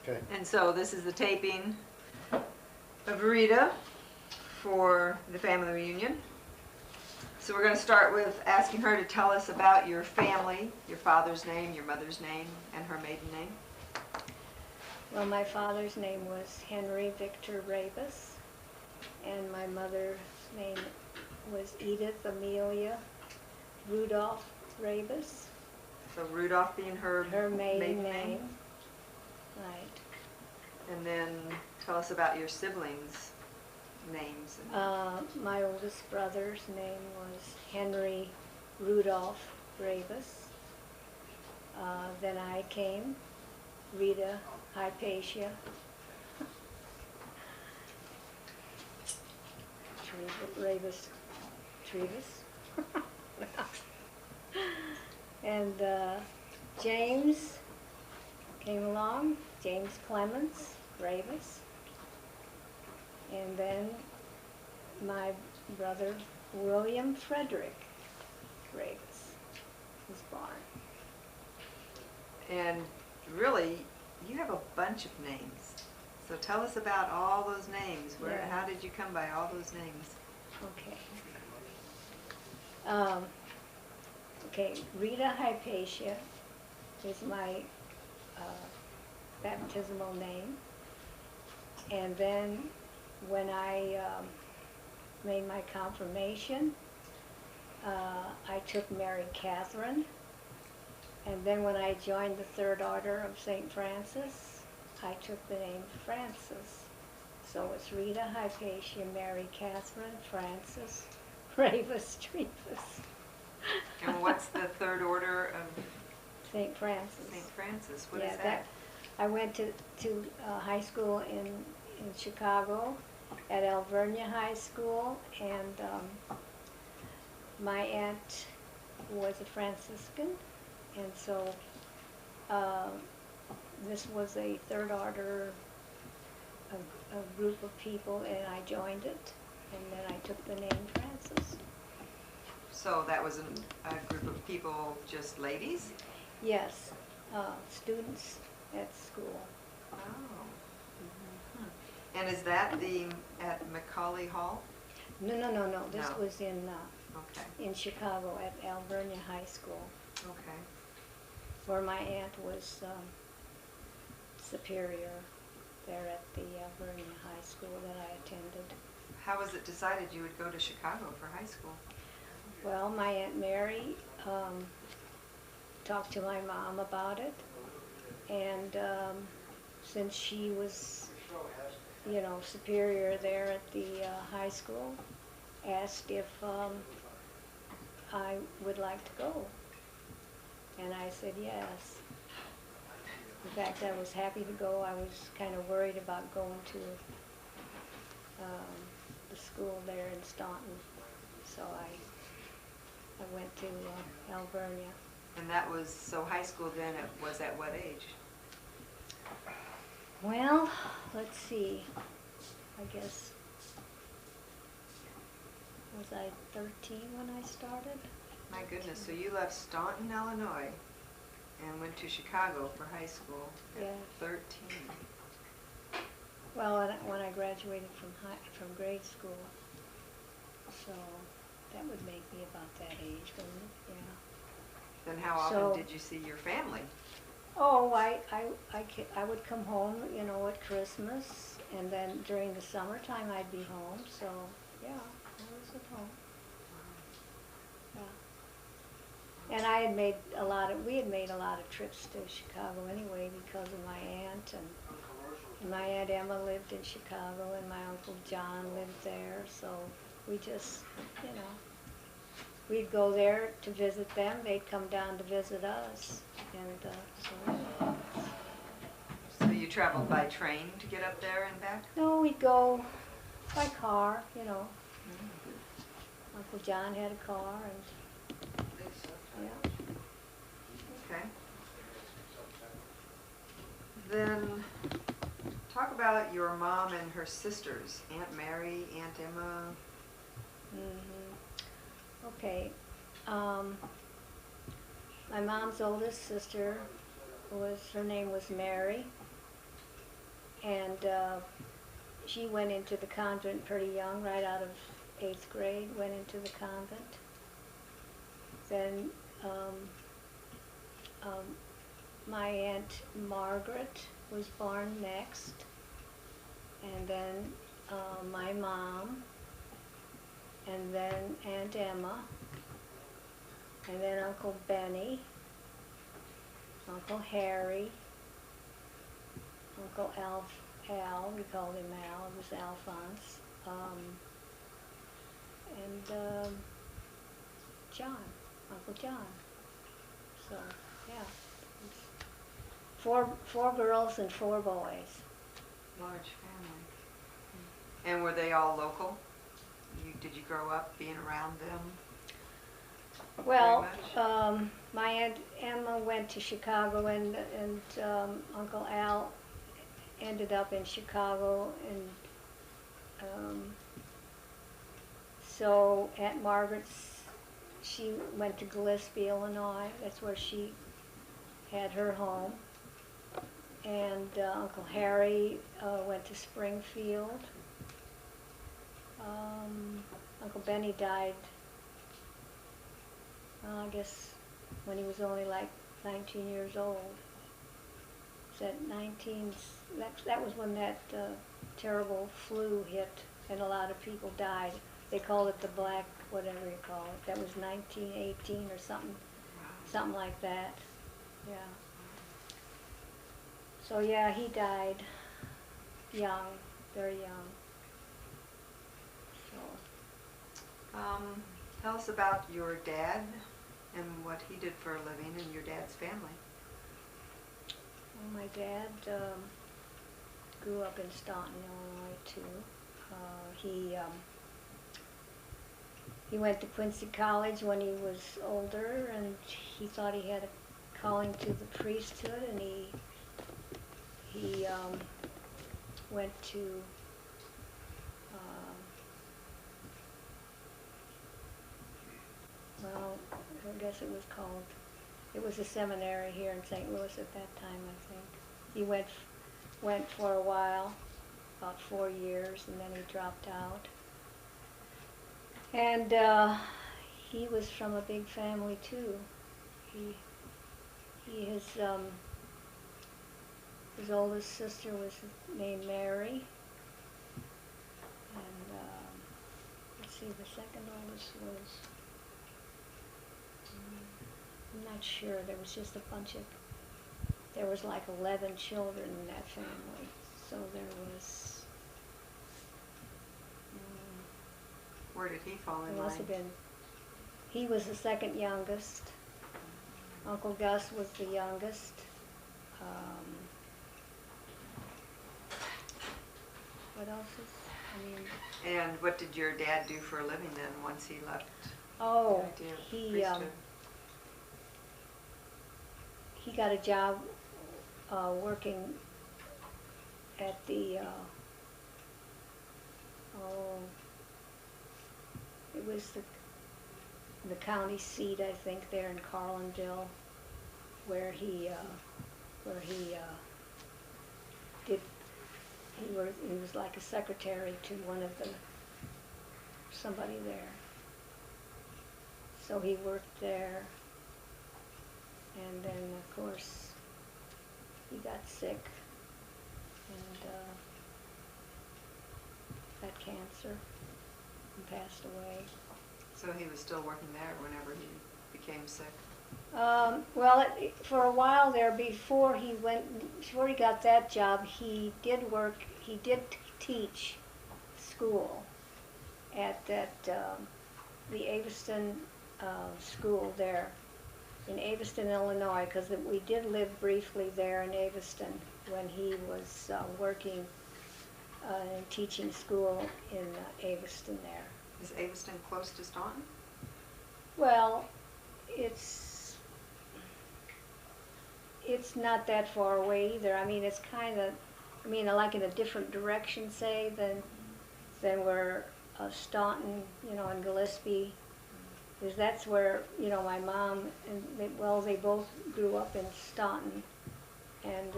Okay. And so this is the taping of Rita for the family reunion. So we're going to start with asking her to tell us about your family, your father's name, your mother's name, and her maiden name. Well, my father's name was Henry Victor Trebus, and my mother's name was Edith Amelia Rudolph Trebus. So Rudolph being her maiden name. Right. And then tell us about your siblings' names. My oldest brother's name was Henry Rudolph Trebus. Then I came, Rita Hypatia Trebus. And James came along, James Clemens Trebus. And then my brother William Frederick Trebus was born. And really, you have a bunch of names. So tell us about all those names. How did you come by all those names? Okay. Okay, Rita Hypatia is my baptismal name. And then when I made my confirmation, I took Mary Catherine. And then when I joined the Third Order of St. Francis, I took the name Francis. So it's Rita Hypatia Mary Catherine Francis Trebus Trebus. And what's the Third Order of St. Francis? St. Francis. What is that? I went to high school in Chicago at Alvernia High School, and my aunt was a Franciscan, and so this was a Third Order, a group of people, and I joined it, and then I took the name Francis. So that was a group of people, just ladies? Yes, students at school. Oh. And is that at Macaulay Hall? No. This was in Chicago at Alvernia High School. Okay. Where my aunt was superior there at the Alvernia High School that I attended. How was it decided you would go to Chicago for high school? Well, my Aunt Mary talked to my mom about it, and since she was, superior there at the high school, asked if I would like to go, and I said yes. In fact, I was happy to go. I was kind of worried about going to the school there in Staunton, so I went to Alvernia. And that was, so high school then, it was at what age? Well, let's see, I guess, was I 13 when I started? My goodness, so you left Staunton, Illinois, and went to Chicago for high school at 13. Well, when I graduated from grade school, so that would make me about that age, wouldn't it? Yeah. Then how often did you see your family? Oh, I would come home, at Christmas, and then during the summertime I'd be home. So yeah, I was at home. Yeah. And we had made a lot of trips to Chicago anyway because of my aunt, and my Aunt Emma lived in Chicago, and my Uncle John lived there. So we just, we'd go there to visit them. They'd come down to visit us, and So you traveled by train to get up there and back? No, we'd go by car, Uncle John had a car, and yeah. Okay. Then talk about your mom and her sisters, Aunt Mary, Aunt Emma. Okay. My mom's oldest sister her name was Mary, and she went into the convent pretty young, right out of 8th grade, went into the convent. Then my Aunt Margaret was born next, and then my mom, and then Aunt Emma, and then Uncle Benny, Uncle Harry, Uncle Al, we called him Al, it was Alphonse, and John, Uncle John. So, yeah. Four girls and 4 boys. Large family. And were they all local? Did you grow up being around them? Well, my Aunt Emma went to Chicago, and Uncle Al ended up in Chicago, and so Aunt Margaret's, she went to Gillespie, Illinois. That's where she had her home. And Uncle Harry went to Springfield. Uncle Benny died, I guess, when he was only like 19 years old. That was when that terrible flu hit and a lot of people died. They called it the black, whatever you call it. That was 1918 or something like that. Yeah. So yeah, he died young, very young. So. Tell us about your dad and what he did for a living and your dad's family. Well, my dad grew up in Staunton, Illinois, too. He went to Quincy College when he was older, and he thought he had a calling to the priesthood, and he went to well, I guess it was a seminary here in St. Louis at that time, I think. He went for a while, about 4 years, and then he dropped out. And he was from a big family too. His oldest sister was named Mary, and let's see, the second oldest was, I'm not sure, there was just a bunch of, there was like 11 children in that family, so there was, where did he fall in line? must have been, he was the second youngest, Uncle Gus was the youngest, what else is, And what did your dad do for a living then once he left? oh, the idea of he priesthood? he got a job working at the, it was the county seat, I think, there in Carlinville, where he was like a secretary to somebody there. So he worked there, and then of course he got sick and got cancer and passed away. So he was still working there whenever he became sick? Well, for a while there, before he got that job, he did teach school at that, the Aveston school there in Aveston, Illinois, because we did live briefly there in Aveston when he was working and teaching school in Aveston there. Is Aveston close to Staunton? Well, it's not that far away either. I mean, it's kind of, like in a different direction, say, than where Staunton, and Gillespie, because that's where, my mom and they both grew up in Staunton, and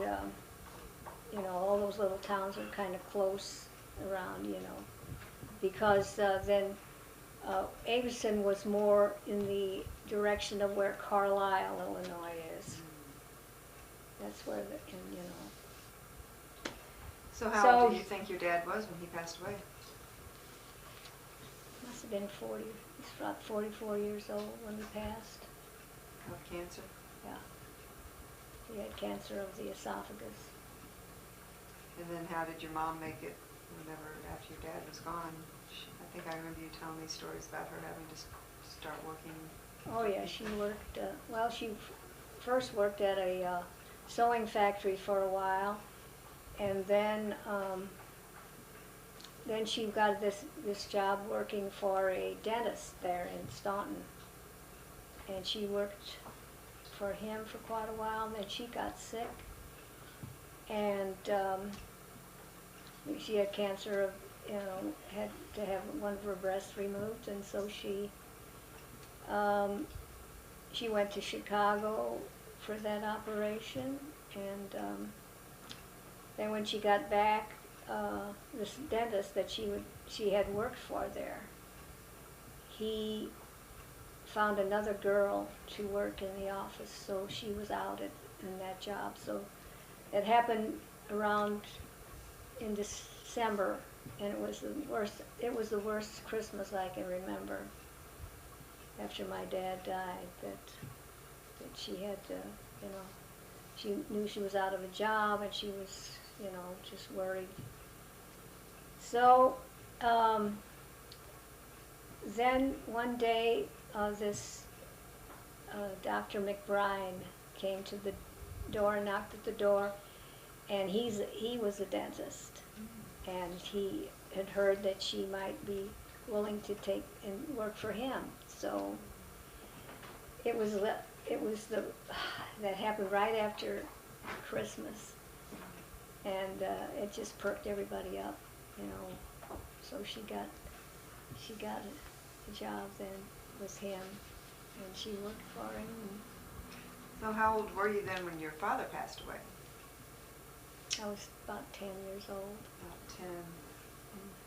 all those those little towns are kind of close around, you know, because then Avison was more in the direction of where Carlisle, Illinois is. That's where, you know. So how old do you think your dad was when he passed away? Must have been 40, he's about 44 years old when he passed. Of cancer? Yeah. He had cancer of the esophagus. And then how did your mom make it whenever, after your dad was gone? I think I remember you telling me stories about her having to start working. Oh yeah, she worked, well, she first worked at a sewing factory for a while, and then she got this job working for a dentist there in Staunton. And she worked for him for quite a while, and then she got sick. And she had cancer of, you know, had to have one of her breasts removed, and so she went to Chicago for that operation. And then when she got back, this dentist that she had worked for there, he found another girl to work in the office, so she was out in that job. So it happened around in December, and it was the worst Christmas I can remember after my dad died, that she had to, you know, she knew she was out of a job, and she was, you know, just worried. So then one day, this Dr. McBride came to the door and knocked at the door, and he was a dentist, and he had heard that she might be willing to take and work for him. So it was that happened right after Christmas, and it just perked everybody up, you know. So she got a job then with him, and she worked for him. So how old were you then when your father passed away? I was about 10 years old. About 10.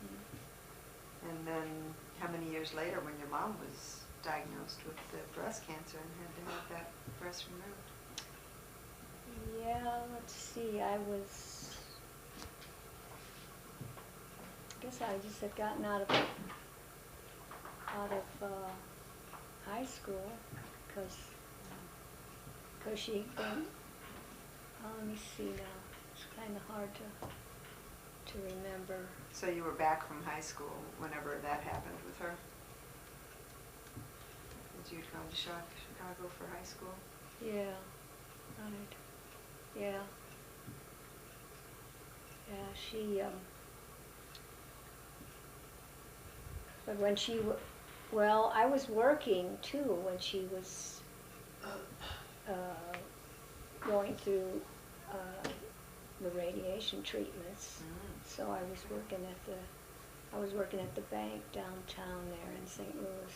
Mm-hmm. And then how many years later when your mom was diagnosed with the breast cancer and had to have that breast removed? Yeah, let's see, I guess I just had gotten out of high school, because she then, let me see now, it's kind of hard to remember. So you were back from high school whenever that happened with her? Did you go to Chicago for high school? Yeah, right, yeah. Yeah, she, but when she, well, I was working too when she was going through the radiation treatments. So I was working at the bank downtown there in St. Louis,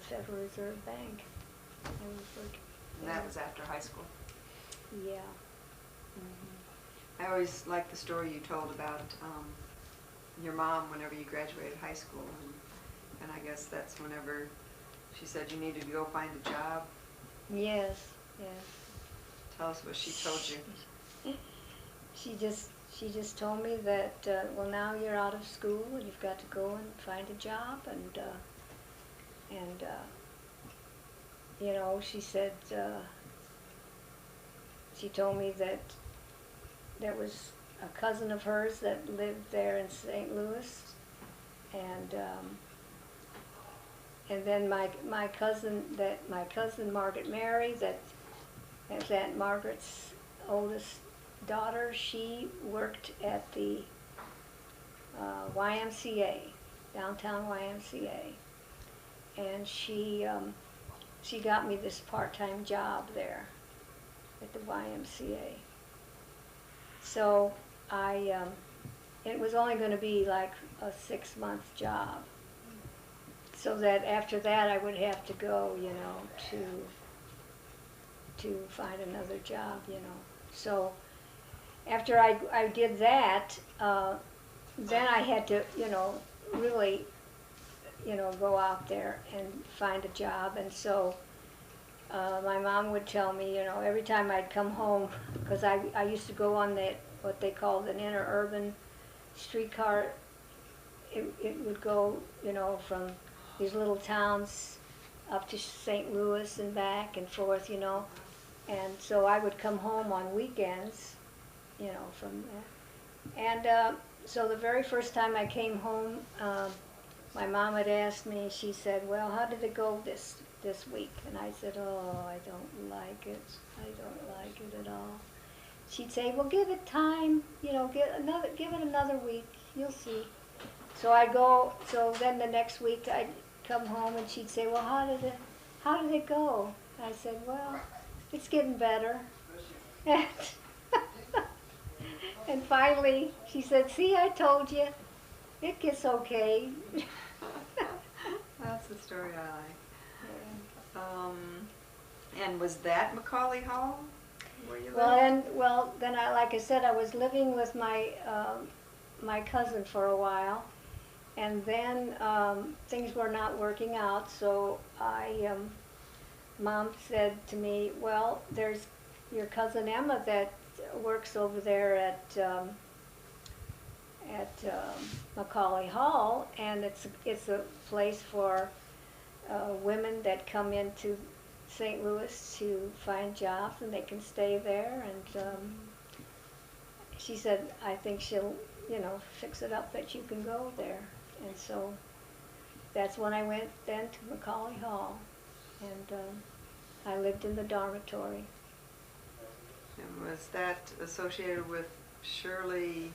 Federal Reserve Bank. I was working. And that was after high school? Yeah. Mm-hmm. I always liked the story you told about your mom whenever you graduated high school, and I guess that's whenever she said you needed to go find a job. Yes, yes. Tell us what she told you. She just told me that, well, now you're out of school and you've got to go and find a job, and you know, she said, she told me that there was a cousin of hers that lived there in St. Louis, and then my cousin Margaret Mary, that's Aunt Margaret's oldest daughter, she worked at the YMCA, downtown YMCA, and she got me this part-time job there at the YMCA. So it was only going to be like a 6-month job, so that after that I would have to go, you know, to find another job, you know. So after I did that, then I had to, really, go out there and find a job. And so my mom would tell me, every time I'd come home, because I used to go on what they called an interurban streetcar. It would go, from these little towns up to St. Louis and back and forth, And so I would come home on weekends, from there. And so the very first time I came home, my mom had asked me, she said, well, how did it go this week? And I said, oh, I don't like it. I don't like it at all. She'd say, well, give it time, give it another week. You'll see. So then the next week I'd come home and she'd say, well, how did it go? I said, well, it's getting better. And finally she said, see, I told you, it gets okay. That's the story I like. And was that Macaulay Hall where you lived? Then like I said, I was living with my cousin for a while. And then things were not working out, so Mom said to me, well, there's your cousin Emma that works over there at Macaulay Hall, and it's a place for women that come into St. Louis to find jobs, and they can stay there. And she said, I think she'll, fix it up that you can go there. And so that's when I went then to Macaulay Hall, and I lived in the dormitory. And was that associated with Shirley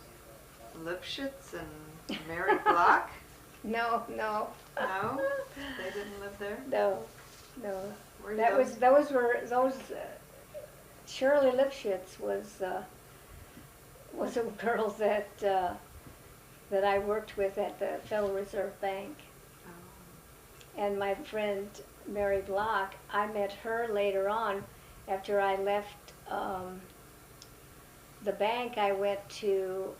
Lipschitz and Mary Block? No. No? They didn't live there? No. Were Those Shirley Lipschitz was a girl that I worked with at the Federal Reserve Bank. Oh. And my friend Mary Block, I met her later on after I left the bank. I went to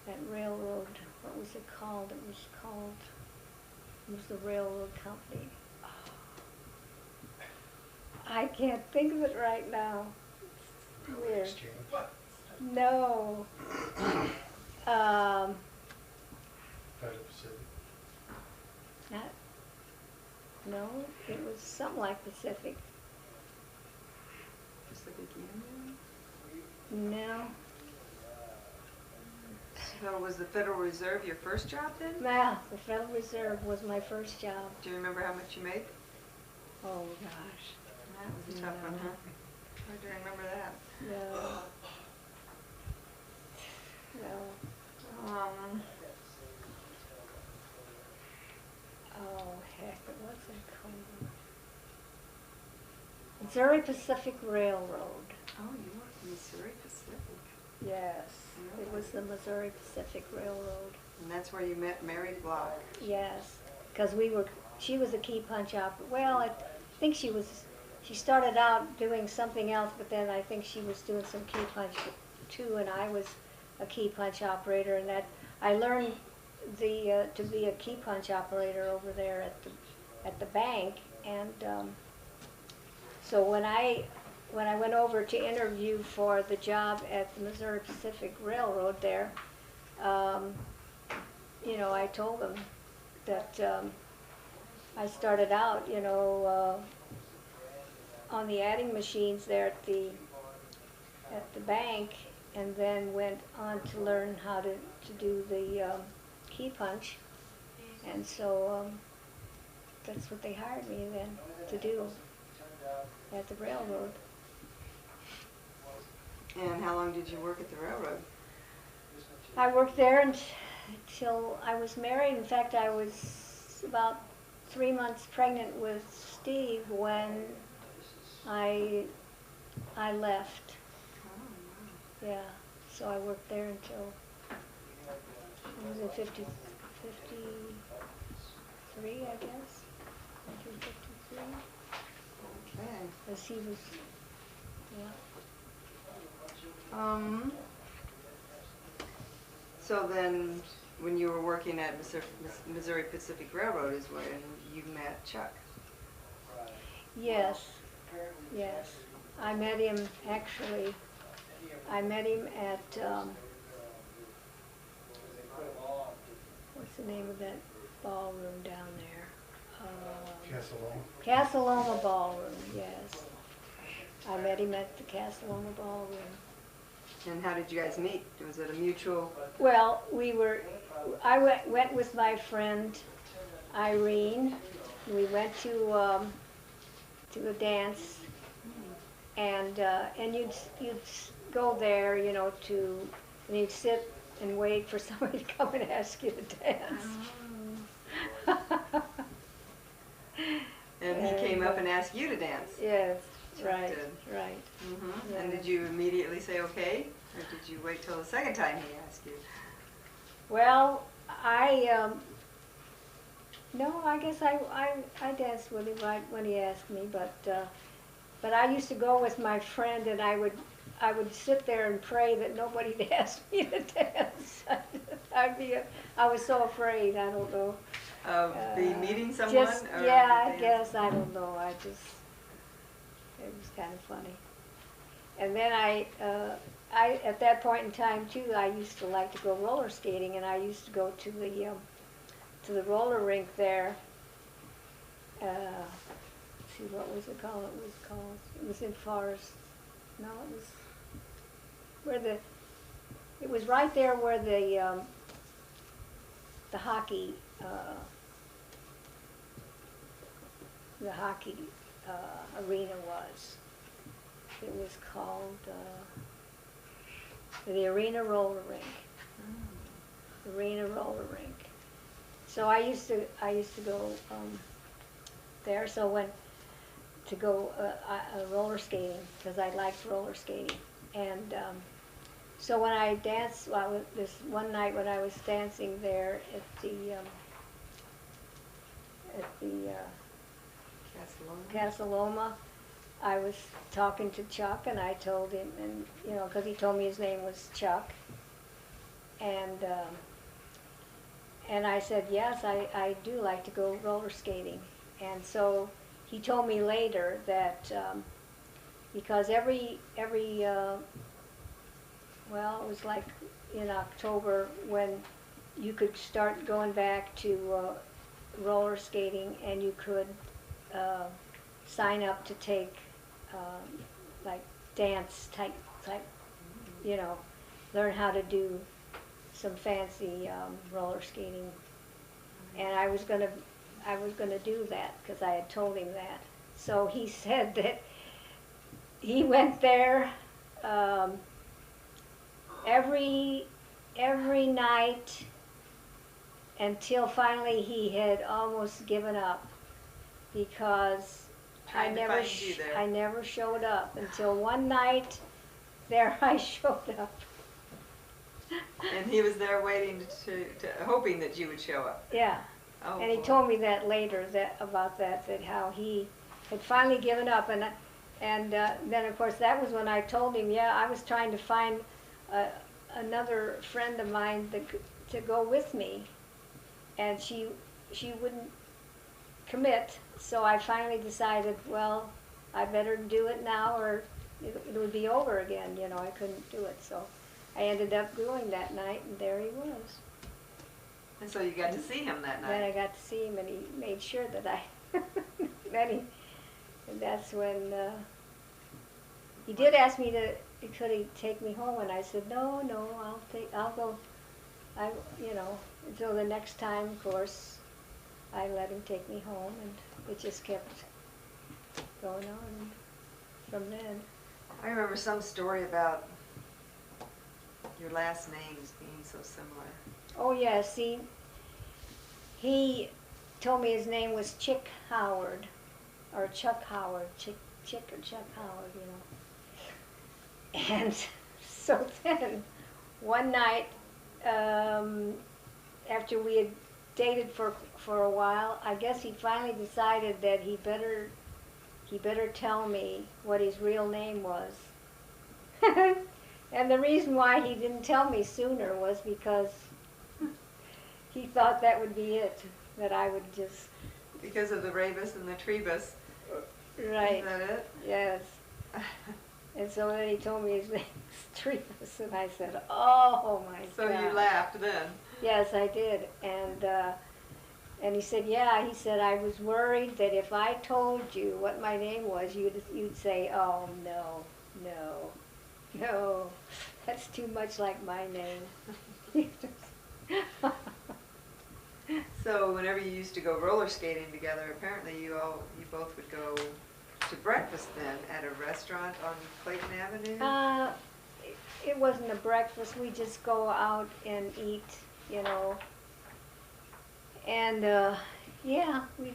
that railroad, what was it called? It was the railroad company. I can't think of it right now. Weird. No. No, it was something like Pacific. Pacific Union? No. So was the Federal Reserve your first job then? Yeah, the Federal Reserve was my first job. Do you remember how much you made? Oh gosh. That was a tough one, huh? Hard to remember that. No. Oh heck, what's it called? Missouri Pacific Railroad. Oh, you worked for Missouri Pacific. Yes, Really? it was the Missouri Pacific Railroad. And that's where you met Mary Block. Yes, because she was a key punch operator. Well, I think she started out doing something else, but then I think she was doing some key punch too, and I was a key punch operator, and that I learned to be a key punch operator over there at the bank. And so when I went over to interview for the job at the Missouri Pacific Railroad there, I told them that I started out, on the adding machines there at the bank, and then went on to learn how to do the key punch. And so that's what they hired me then to do at the railroad. And how long did you work at the railroad? I worked there until I was married. In fact, I was about 3 months pregnant with Steve when I left. Oh, Yeah, so I worked there until I was in 53, I guess. 1953. wow. Okay. Because he was, yeah. So then, when you were working at Missouri Pacific Railroad is when you met Chuck. Yes, yes. I met him, actually, I met him at, what's the name of that ballroom down there? Casa Loma Ballroom, yes. I met him at the Casa Loma Ballroom. And how did you guys meet? Was it a mutual? Well, I went with my friend Irene. We went to a dance, and you'd go there, you know, and you'd sit and wait for somebody to come and ask you to dance. And he came up and asked you to dance. Yes, Chuck right, did. right. Yeah. And did you immediately say okay, or did you wait till the second time he asked you? Well, no, I guess I danced with him right when he asked me, but I used to go with my friend, and I would sit there and pray that nobody'd ask me to dance. I was so afraid. I don't know. Of meeting someone? Or yeah, I guess, I don't know. It was kind of funny. And then I at that point in time too, I used to like to go roller skating, and I used to go to the roller rink there. Let's see, what was it called? It was in Forest. No, it was right there where the hockey arena was. It was called the Arena Roller Rink. Arena Roller Rink. So I used to go there. So to go roller skating, because I liked roller skating, and so when I danced, this one night when I was dancing there at the Casa Loma, I was talking to Chuck, and I told him, and you know, because he told me his name was Chuck, and I said, yes, I do like to go roller skating. And so he told me later that because every well, it was like in October when you could start going back to roller skating, and you could sign up to take like dance type, you know, learn how to do some fancy roller skating. And I was gonna do that because I had told him that. So he said that he went there every night until finally he had almost given up, because I never showed up until one night. There I showed up. And he was there waiting hoping that you would show up. Yeah. Oh, and he told me that later, about how he had finally given up, and then of course that was when I told him, yeah, I was trying to find another friend of mine to go with me, and she wouldn't commit. So I finally decided, well, I better do it now, or it would be over again. You know, I couldn't do it. So I ended up going that night, and there he was. And so you got to see him that night. Then I got to see him, and he made sure that and that's when he did ask me could he take me home, and I said, no, I'll go. You know, until the next time, of course, I let him take me home, and it just kept going on from then. I remember some story about your last names being so similar. Oh yeah, see, he told me his name was Chick Howard, or Chuck Howard, Chick or Chuck Howard, you know. And so then, one night, after we had dated for a while, I guess he finally decided that he better tell me what his real name was. And And the reason why he didn't tell me sooner was because he thought that would be it, that I would just... Because of the Rebus and the Trebus. Right. Isn't that it? Yes. And so then he told me his name's Trebus, and I said, oh my God. So you laughed then? Yes, I did. And he said, yeah, he said, I was worried that if I told you what my name was, you'd say, oh, no, no, no, that's too much like my name. So whenever you used to go roller skating together, apparently you both would go to breakfast then at a restaurant on Clayton Avenue? It wasn't a breakfast. We just go out and eat, you know. And yeah, we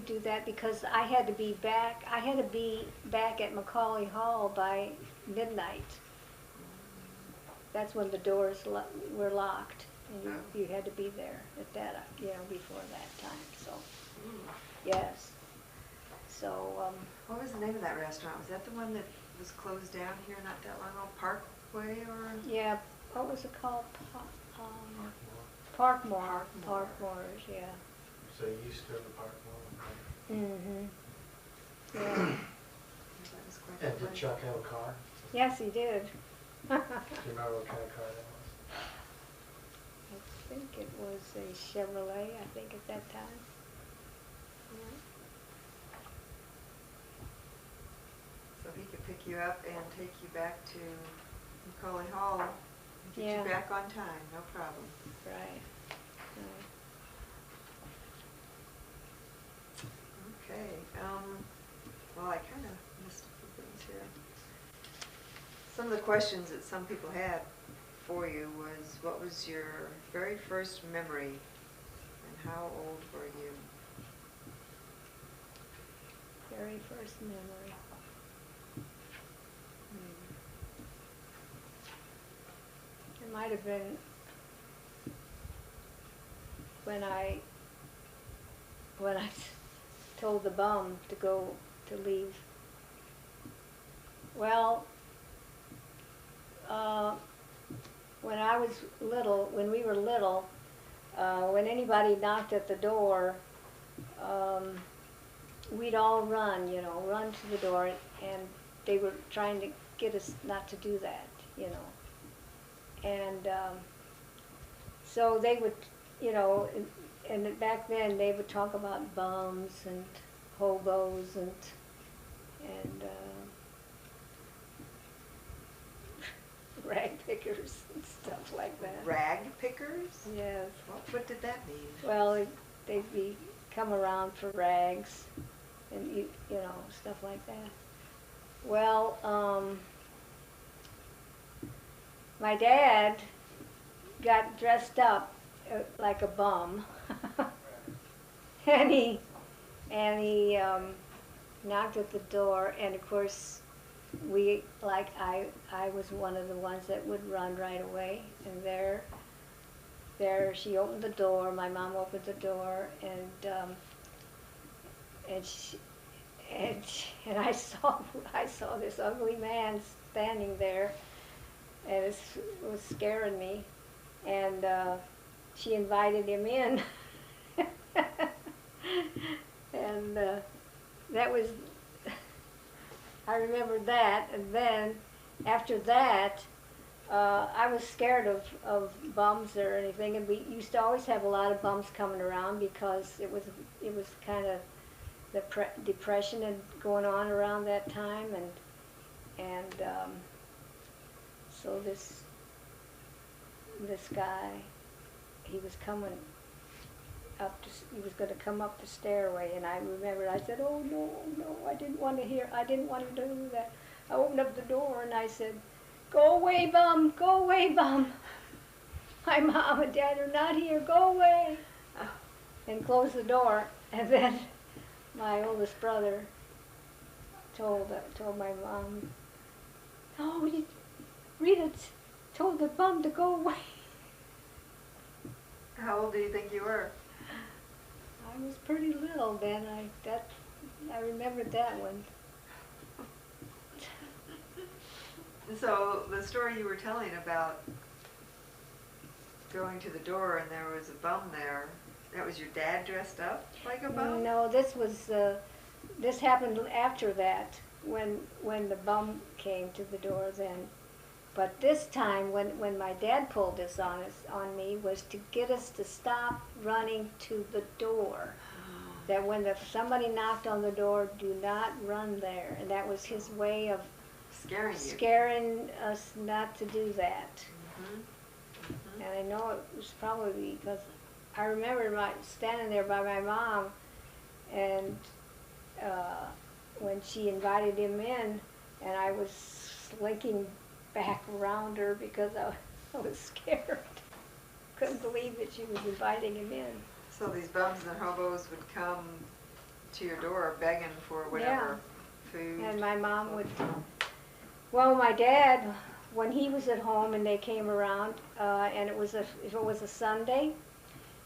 do that because I had to be back. I had to be back at Macaulay Hall by midnight. That's when the doors were locked, and you had to be there at that, you know, before that time. So, yes. So. What was the name of that restaurant? Was that the one that was closed down here not that long ago? Parkway or? Yeah. What was it called? Parkmore. Parkmore's, yeah. So you used to go to Parkmore? Mm-hmm. Yeah. And did Chuck have a car? Yes, he did. Do you remember what kind of car that was? I think it was a Chevrolet, I think, at that time. Yeah. So he could pick you up and take you back to Macaulay Hall and get you back on time, no problem. Right. Okay. Well, I kind of missed a few things here. Some of the questions that some people had for you was, what was your very first memory and how old were you? Very first memory. It might have been when I told the bum to leave. Well, when I was little, when we were little, when anybody knocked at the door, we'd all run, you know, run to the door, and they were trying to get us not to do that, you know. And so they would, you know, and back then they would talk about bums and hobos and rag pickers and stuff like that. Rag pickers? Yes. What did that mean? Well, they'd come around for rags and you know, stuff like that. Well, my dad got dressed up like a bum, and he knocked at the door, and of course I was one of the ones that would run right away, and there she opened the door. My mom opened the door, and I saw this ugly man standing there, and it was scaring me, and she invited him in, and that was, I remember that. And then after that, I was scared of bums or anything, and we used to always have a lot of bums coming around because it was kind of the depression and going on around that time, and so this guy, he was coming up he was going to come up the stairway, and I remembered, I said, oh no, I didn't want him to do that. I opened up the door and I said, go away, bum, go away, bum. My mom and dad are not here, go away. And closed the door, and then my oldest brother told my mom, oh, Rita told the bum to go away. How old do you think you were? I was pretty little then. I remembered that one. So the story you were telling about going to the door and there was a bum there, that was your dad dressed up like a bum? No, this happened after that, when the bum came to the door then. But this time, when my dad pulled this on me, was to get us to stop running to the door. That when somebody knocked on the door, do not run there. And that was his way of scaring us not to do that. And I know it was probably because I remember standing there by my mom, and when she invited him in, and I was slinking back around her because I was scared. Couldn't believe that she was inviting him in. So these bums and hobos would come to your door begging for whatever food. And my mom would, well, my dad, when he was at home and they came around, and if it was a Sunday,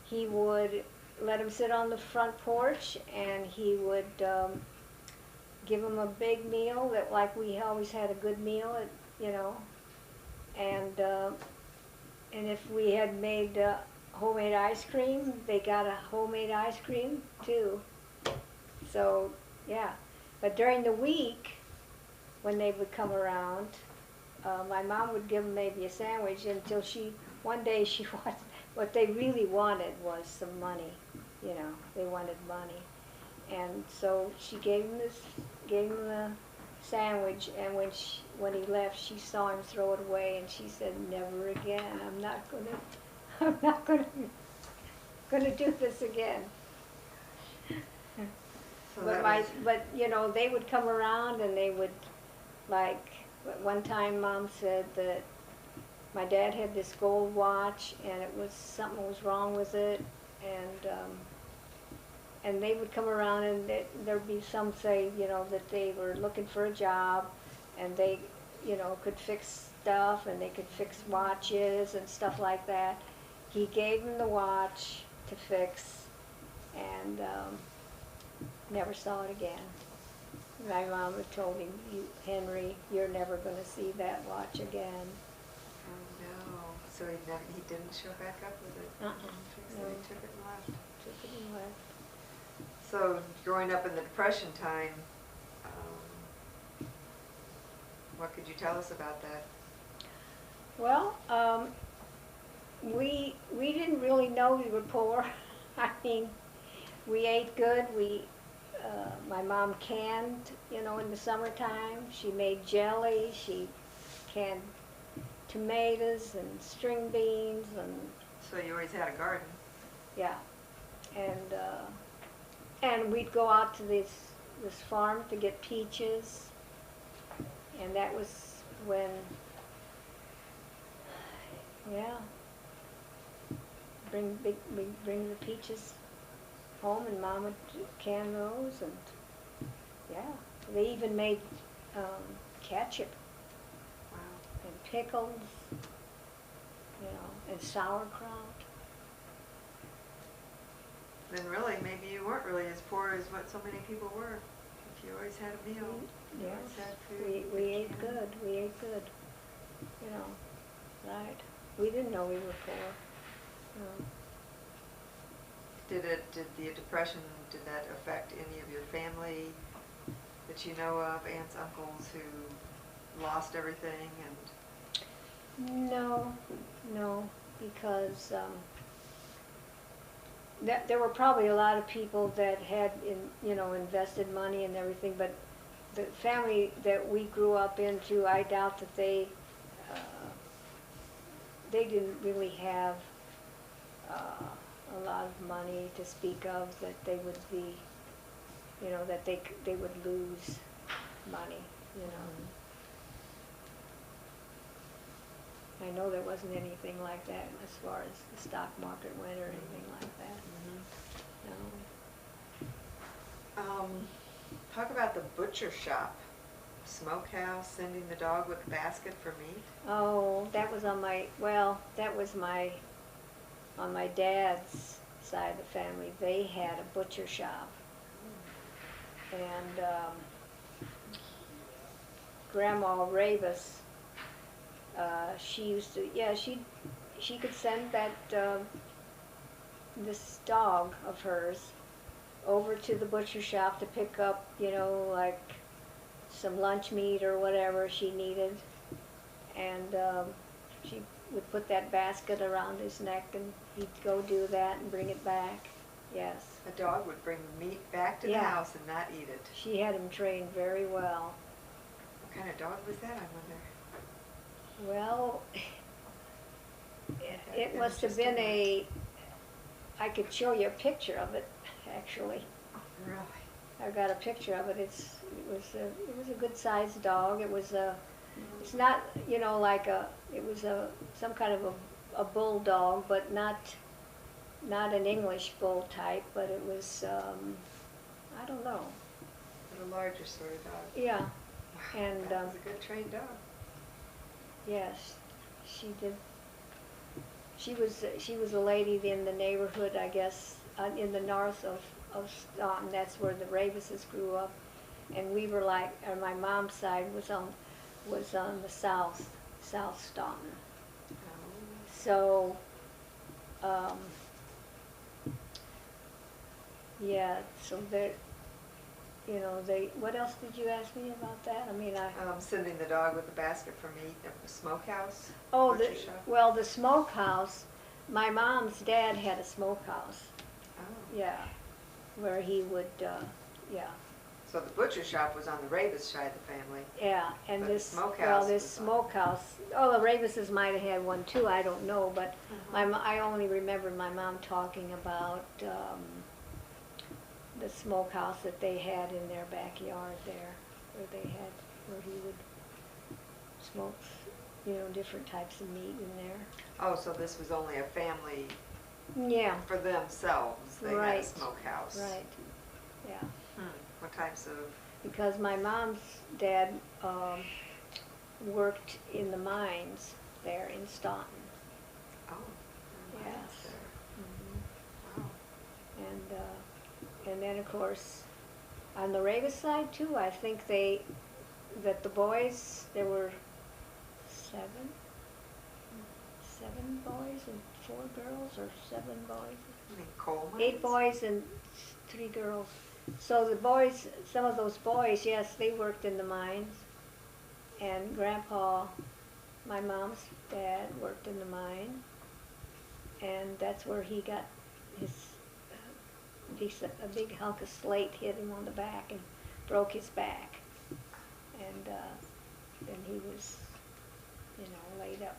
he would let them sit on the front porch, and he would give them a big meal that, like, we always had a good meal, you know, and if we had made homemade ice cream, they got a homemade ice cream too. So yeah, but during the week when they would come around, my mom would give them maybe a sandwich until one day what they really wanted was some money, you know, they wanted money. And so she gave him the sandwich, and when he left, she saw him throw it away, and she said, "Never again. I'm not gonna do this again." So but you know, they would come around and they would, like, one time Mom said that my dad had this gold watch and something was wrong with it, and they would come around, and there'd be some say, you know, that they were looking for a job, and they, you know, could fix stuff, and they could fix watches and stuff like that. He gave them the watch to fix, and never saw it again. My mom had told him, "Henry, you're never going to see that watch again." Oh no! So he didn't show back up with it. No. He took it and left. Took it and left. So growing up in the Depression time, what could you tell us about that? Well, we didn't really know we were poor. I mean, we ate good. My mom canned, you know, in the summertime. She made jelly. She canned tomatoes and string beans, and So you always had a garden. yeah, and we'd go out to this farm to get peaches, and that was when, yeah, bring the peaches home, and Mom would can those, and yeah, they even made ketchup Wow. and pickles, you know, and sauerkraut. Then really, maybe you weren't really as poor as what so many people were. If you always had a meal, you Yes, always had food. we ate good. We ate good. You know, right? We didn't know we were poor. No. Did the Depression, did that affect any of your family that you know of, aunts, uncles who lost everything? And No, because there were probably a lot of people that had, invested money and everything, but the family that we grew up into, I doubt that they didn't really have a lot of money to speak of, that they would be, that they would lose money, I know there wasn't anything like that as far as the stock market went or anything like that. No. Talk about the butcher shop, smokehouse, sending the dog with a basket for meat. Oh, that was on my dad's side of the family. They had a butcher shop, and Grandma Rabus she used to, yeah, she could send that, this dog of hers over to the butcher shop to pick up, you know, like some lunch meat or whatever she needed. And she would put that basket around his neck and he'd go do that and bring it back. Yes. A dog would bring meat back to the Yeah. house and not eat it. She had him trained very well. What kind of dog was that, I wonder? Well, it must have been I could show you a picture of it, actually. Really? I've got a picture of it. It was a good sized dog. It's not, you know, like it was some kind of a bulldog, but not an English bull type, but it was, I don't know. A larger sort of dog. Yeah, Wow, and that was a good trained dog. yes, she did. She was a lady in the neighborhood, I guess, in the north of Staunton. That's where the Rebuses grew up, and we were like, or my mom's side was on the south Staunton. Oh. So, yeah. So you know, what else did you ask me about that? I mean, Sending the dog with the basket for meat at the smokehouse? Oh, butcher shop? well, the smokehouse, my mom's dad had a smokehouse, Oh. yeah, where he would, yeah, So the butcher shop was on the Rabus side of the family. yeah, and But the this, smokehouse well, this was on- smokehouse, oh, the Rebuses might have had one too, I don't know, but Uh-huh. I only remember my mom talking about, the smokehouse that they had in their backyard there, where he would smoke, you know, different types of meat in there. Oh, so this was only a family Yeah, for themselves. They had a Right. smokehouse. right, yeah. What types of? Because my mom's dad worked in the mines there in Staunton. Oh. Yes. Wow. And then of course, on the Ravis side too, I think that the boys, there were seven boys and 4 girls, or 7 boys. I mean, coal mines? 8 boys and 3 girls. So the boys, some of those boys, yes, they worked in the mines. And Grandpa, my mom's dad, worked in the mine. And that's where he got a big hunk of slate hit him on the back and broke his back. And then he was, you know, laid up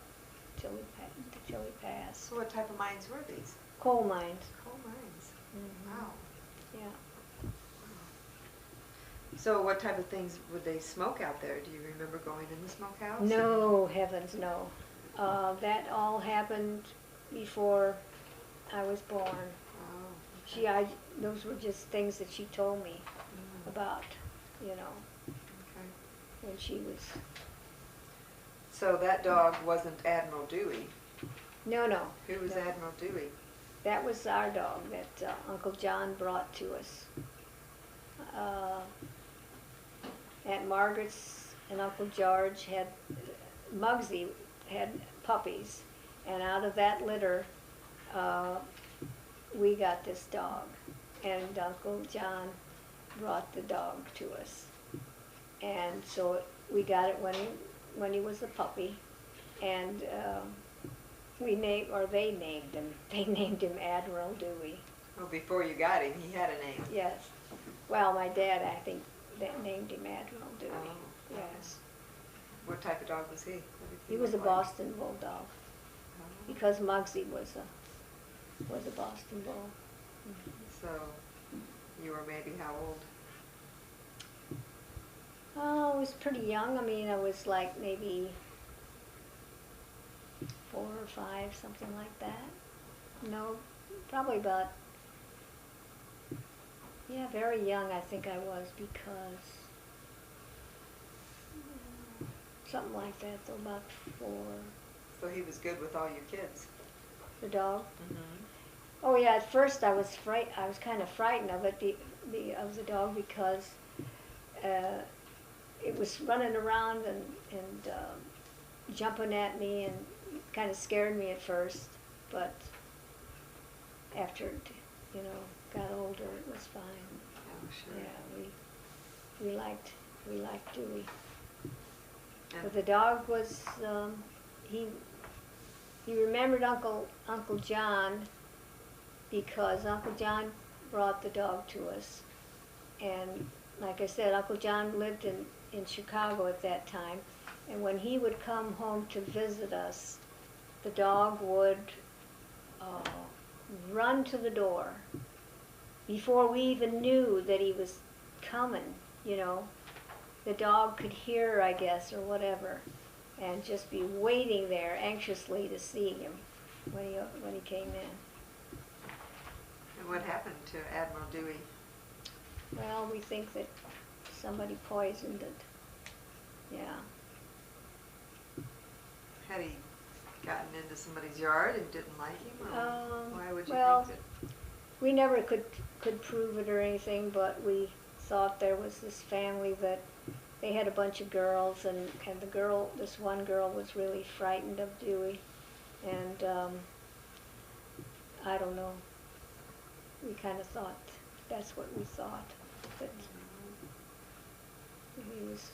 till he passed. So what type of mines were these? Coal mines. Coal mines. Mhm. Wow. Yeah. So what type of things would they smoke out there? Do you remember going in the smokehouse? No, heavens no. That all happened before I was born. Oh. Those were just things that she told me Mm, about, you know, okay. when she was. So that dog wasn't Admiral Dewey. No. Who was No. Admiral Dewey? That was our dog that Uncle John brought to us. Aunt Margaret's and Uncle George had, Muggsy had puppies, and out of that litter, we got this dog, and Uncle John brought the dog to us. And so we got it when he was a puppy, and they named him. They named him Admiral Dewey. Well, before you got him, he had a name. Yes. Well, my dad, I think, that named him Admiral Dewey. Oh. Yes. What type of dog was he? What did He was a look like? Boston Bulldog, Oh. because Muggsy was a Boston Bull. So you were maybe how old? Oh, I was pretty young. I mean, I was like maybe 4 or 5, something like that. No, probably about, yeah, very young I think I was, because something like that, so about 4. So he was good with all your kids. The dog. Mm-hmm. Oh yeah, at first I was kind of frightened of it, of the dog, because it was running around and jumping at me and kind of scared me at first, but after it, you know, got older, it was fine. Oh, sure. Yeah, we liked Dewey. And But the dog was, he remembered Uncle John because Uncle John brought the dog to us. And like I said, Uncle John lived in Chicago at that time. And when he would come home to visit us, the dog would run to the door before we even knew that he was coming, you know. The dog could hear, I guess, or whatever, and just be waiting there anxiously to see him when he came in. and what happened to Admiral Dewey? Well, we think that somebody poisoned it. Yeah. Had he gotten into somebody's yard and didn't like him? Or why would you well, think that? We never could prove it or anything, but we thought there was this family that they had a bunch of girls, and this one girl was really frightened of Dewey, and I don't know. We kind of thought that's what we thought, that he was.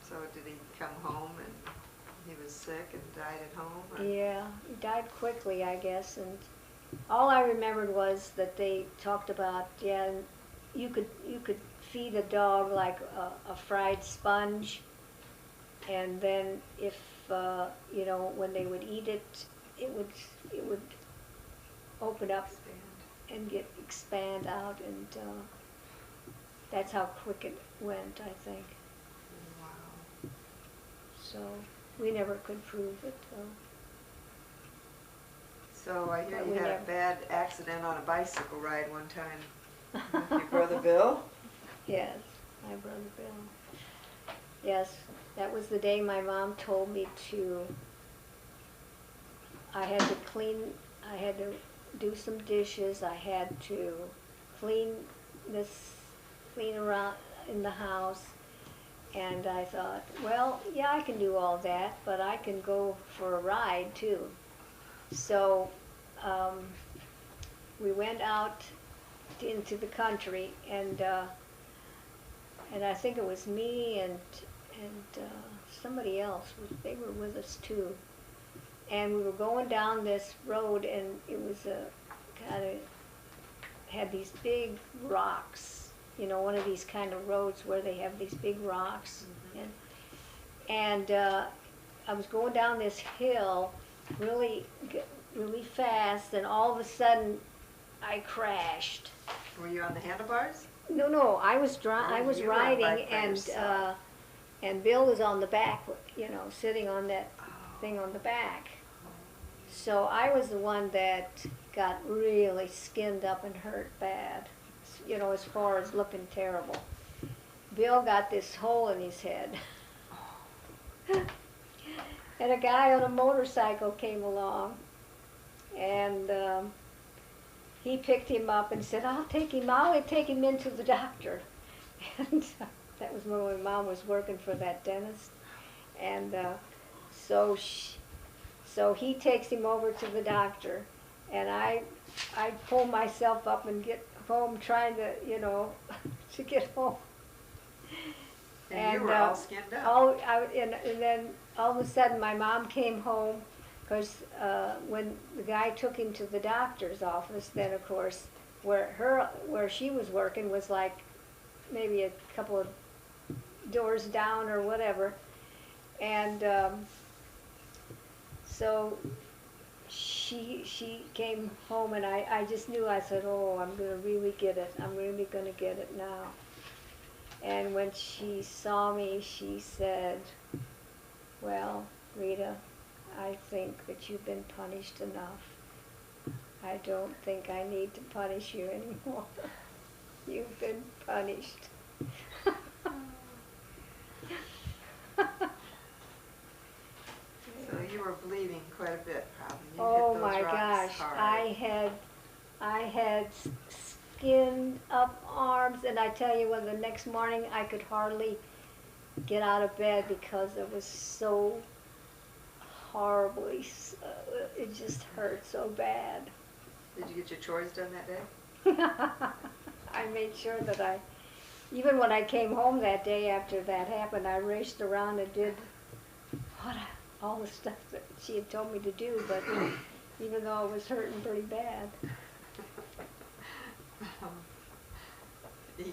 So did he come home and he was sick and died at home? Or? Yeah, he died quickly, I guess, and all I remembered was that they talked about, yeah, you could feed a dog like a fried sponge, and then if you know, when they would eat it, it would open up and expand out, and that's how quick it went, I think. Wow. So we never could prove it, though. So I hear But you we had a never- bad accident on a bicycle ride one time with your brother Bill? Yes, my brother Bill. Yes, that was the day my mom told me I had to do some dishes, I had to clean around in the house, and I thought, well, yeah, I can do all that, but I can go for a ride too. So we went out into the country, and I think it was me and somebody else. They were with us too, and we were going down this road, and it was had these big rocks. You know, one of these kind of roads where they have these big rocks, and I was going down this hill really fast, and all of a sudden I crashed. Were you on the handlebars? No, I was You were on riding, bike by yourself. and Bill was on the back, you know, sitting on that thing on the back. So I was the one that got really skinned up and hurt bad, you know, as far as looking terrible. Bill got this hole in his head. And a guy on a motorcycle came along, and he picked him up and said, I'll take him into the doctor. And that was when my mom was working for that dentist. And so he takes him over to the doctor, and I pull myself up and get home, trying to, you know, to get home. And you were all skinned up. And then all of a sudden my mom came home, because when the guy took him to the doctor's office, then of course where she was working was like maybe a couple of doors down or whatever, and so she came home, and I just knew, I said, oh, I'm going to really get it. I'm really going to get it now. And when she saw me, she said, well, Rita, I think that you've been punished enough. I don't think I need to punish you anymore. You've been punished. So you were bleeding quite a bit, probably. You Oh hit those my rocks gosh, hard. I had skinned up arms, and I tell you, when the next morning I could hardly get out of bed because it was so horribly. It just hurt so bad. Did you get your chores done that day? I made sure that even when I came home that day after that happened, I raced around and did all the stuff that she had told me to do, but even though I was hurting pretty bad.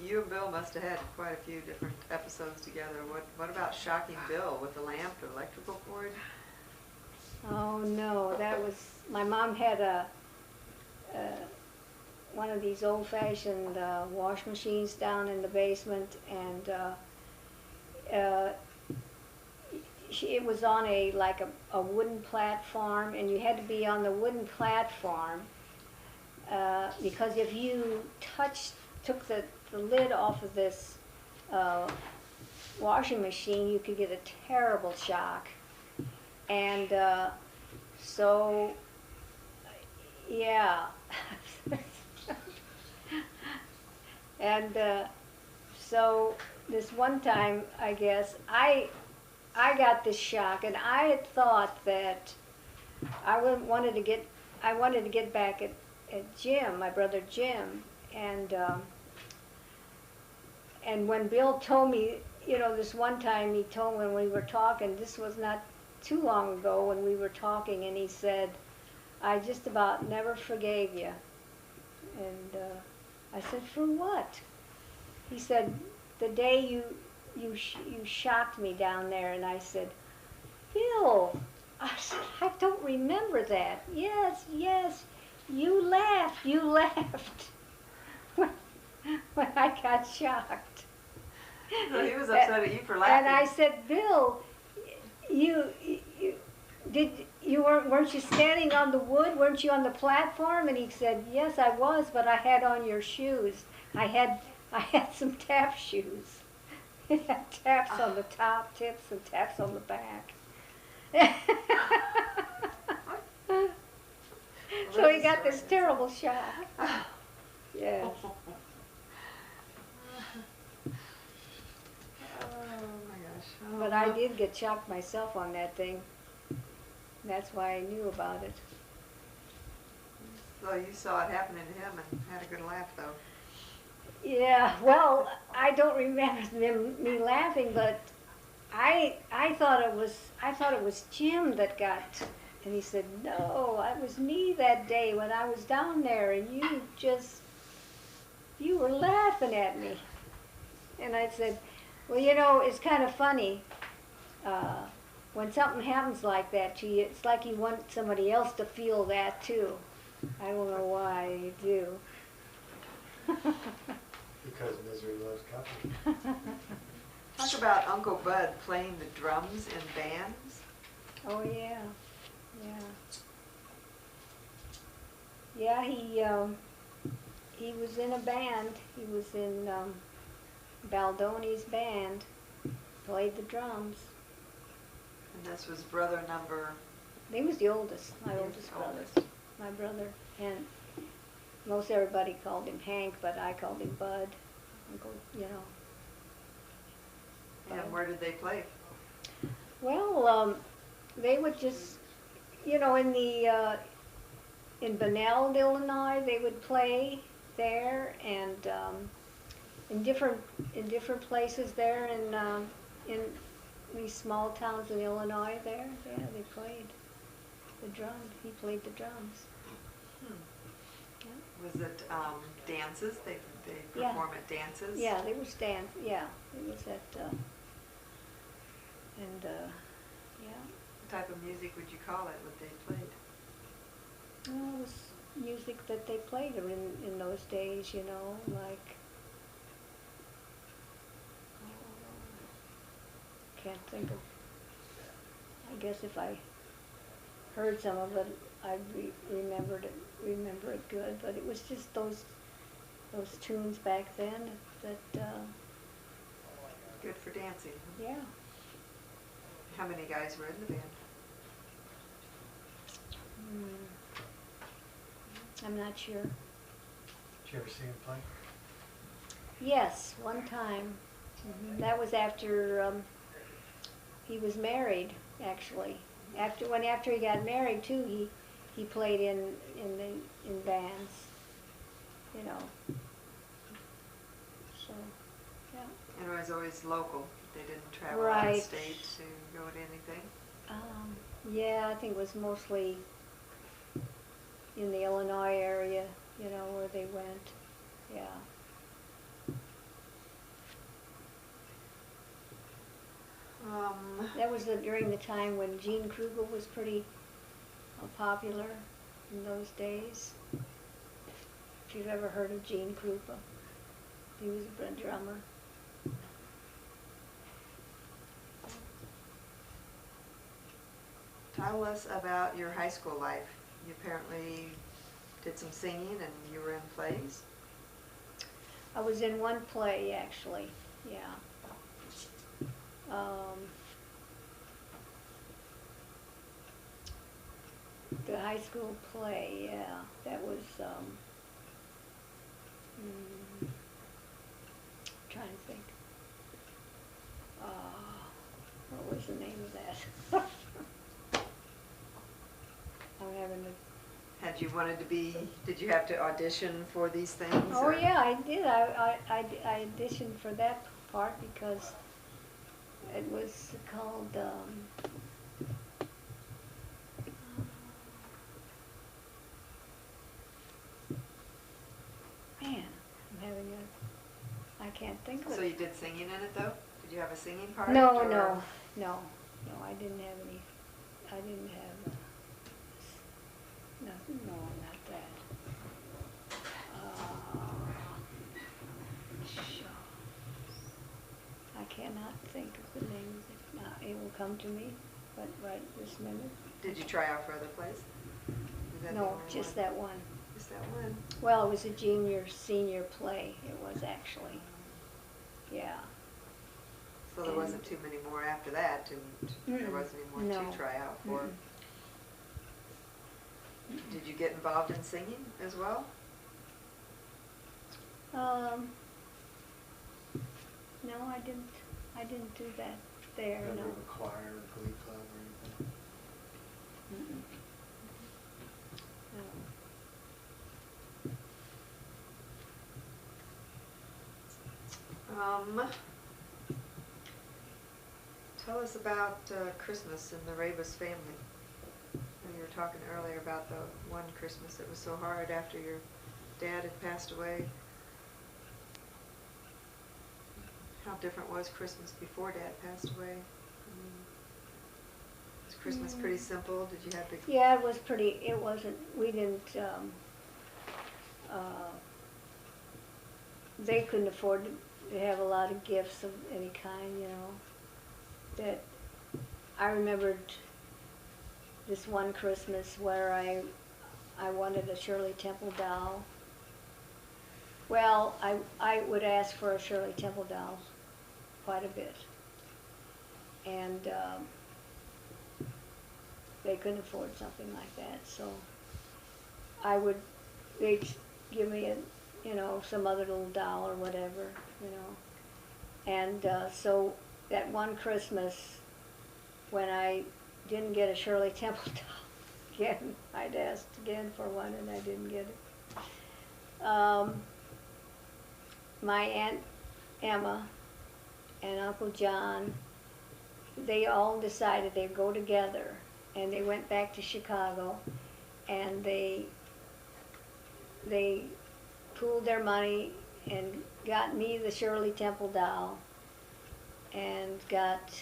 You and Bill must have had quite a few different episodes together. What about shocking Bill with the lamp or electrical cord? Oh no, that was, my mom had one of these old-fashioned wash machines down in the basement, and it was on a wooden platform, and you had to be on the wooden platform because if you took the lid off of this washing machine, you could get a terrible shock. And so, yeah. And so this one time, I guess, I got this shock, and I had thought that I wanted to get back at Jim, my brother Jim, and when Bill told me, this one time he told me when we were talking, this was not too long ago when we were talking, and he said, "I just about never forgave you." And I said, "For what?" He said, "The day you shocked me down there." And I said, "Bill," I said, "I don't remember that." Yes, you laughed when I got shocked. So he was upset at you for laughing. And I said, "Bill, weren't you standing on the wood? Weren't you on the platform?" And he said, "Yes, I was, but I had on your shoes. I had some tap shoes. It had taps on the top, tips, and taps on the back." So he got this terrible shock. Yes. But I did get shocked myself on that thing. That's why I knew about it. So you saw it happening to him and had a good laugh, though. Yeah, well, I don't remember me laughing, but I thought it was Jim that got. And he said, "No, it was me that day when I was down there, and you were laughing at me." And I said, "Well, it's kind of funny. When something happens like that to you, it's like you want somebody else to feel that too. I don't know why you do." Because misery loves company. Talk about Uncle Bud playing the drums in bands. Oh yeah. Yeah, he was in a band. He was in Baldoni's band, played the drums. And this was brother number... He was the oldest, my oldest brother. My brother. And most everybody called him Hank, but I called him Bud. Uncle, And where did they play? Well, they would just, in Bunnell, Illinois, they would play there, and in different places there in these small towns in Illinois there. Yeah, they played the drums. He played the drums. Yeah. Was it dances? They perform at dances? Yeah, they was dance. Yeah, it was at yeah. What type of music would you call it, what they played? Well, it was music that they played in those days, like, can't think of, I guess if I heard some of it, I'd remember it good, but it was just those tunes back then that, good for dancing. yeah. How many guys were in the band? I'm not sure. Did you ever see him play? Yes, one time. That was after he was married, actually. After he got married too, he played in bands, you know. So, yeah. And it was always local. They didn't travel out Right. of state to go to anything. Yeah, I think it was mostly in the Illinois area, you know, where they went. Yeah. That was during the time when Gene Kruger was pretty popular in those days. If you've ever heard of Gene Kruger, he was a drummer. Tell us about your high school life. You apparently did some singing and you were in plays. I was in one play, actually, yeah. The high school play, yeah, that was, trying to think. What was the name of that? I'm having a... Had you wanted to be, did you have to audition for these things? Oh, or? yeah, I did. I auditioned for that part because it was called, man, I'm having a, I can't think of it. So you did singing in it though? Did you have a singing part? No, or? no, I didn't have any, I didn't have, nothing, no, not that. Shucks. I cannot think of the name of it now. It will come to me, but right this minute. Did you try out for other plays? Is that the No, only just one? that one. Just that one? Well, it was a senior play, it was actually, yeah. So there wasn't too many more after that, and there wasn't any more No. to try out for. Did you get involved in singing as well? No, I didn't do that there, Member no. of a choir or glee club or anything? No. Tell us about Christmas in the Trebus family. You were talking earlier about the one Christmas that was so hard after your dad had passed away. How different was Christmas before Dad passed away? Was Christmas pretty simple? Did you have big... Yeah, it was pretty, it wasn't, we didn't, they couldn't afford to have a lot of gifts of any kind, you know. That I remembered this one Christmas where I wanted a Shirley Temple doll. Well, I would ask for a Shirley Temple doll quite a bit. And they couldn't afford something like that, so they'd give me some other little doll or whatever, you know. And so that one Christmas, when I didn't get a Shirley Temple doll again, I'd asked again for one and I didn't get it. My Aunt Emma and Uncle John, they all decided they'd go together, and they went back to Chicago, and they pooled their money and got me the Shirley Temple doll, and got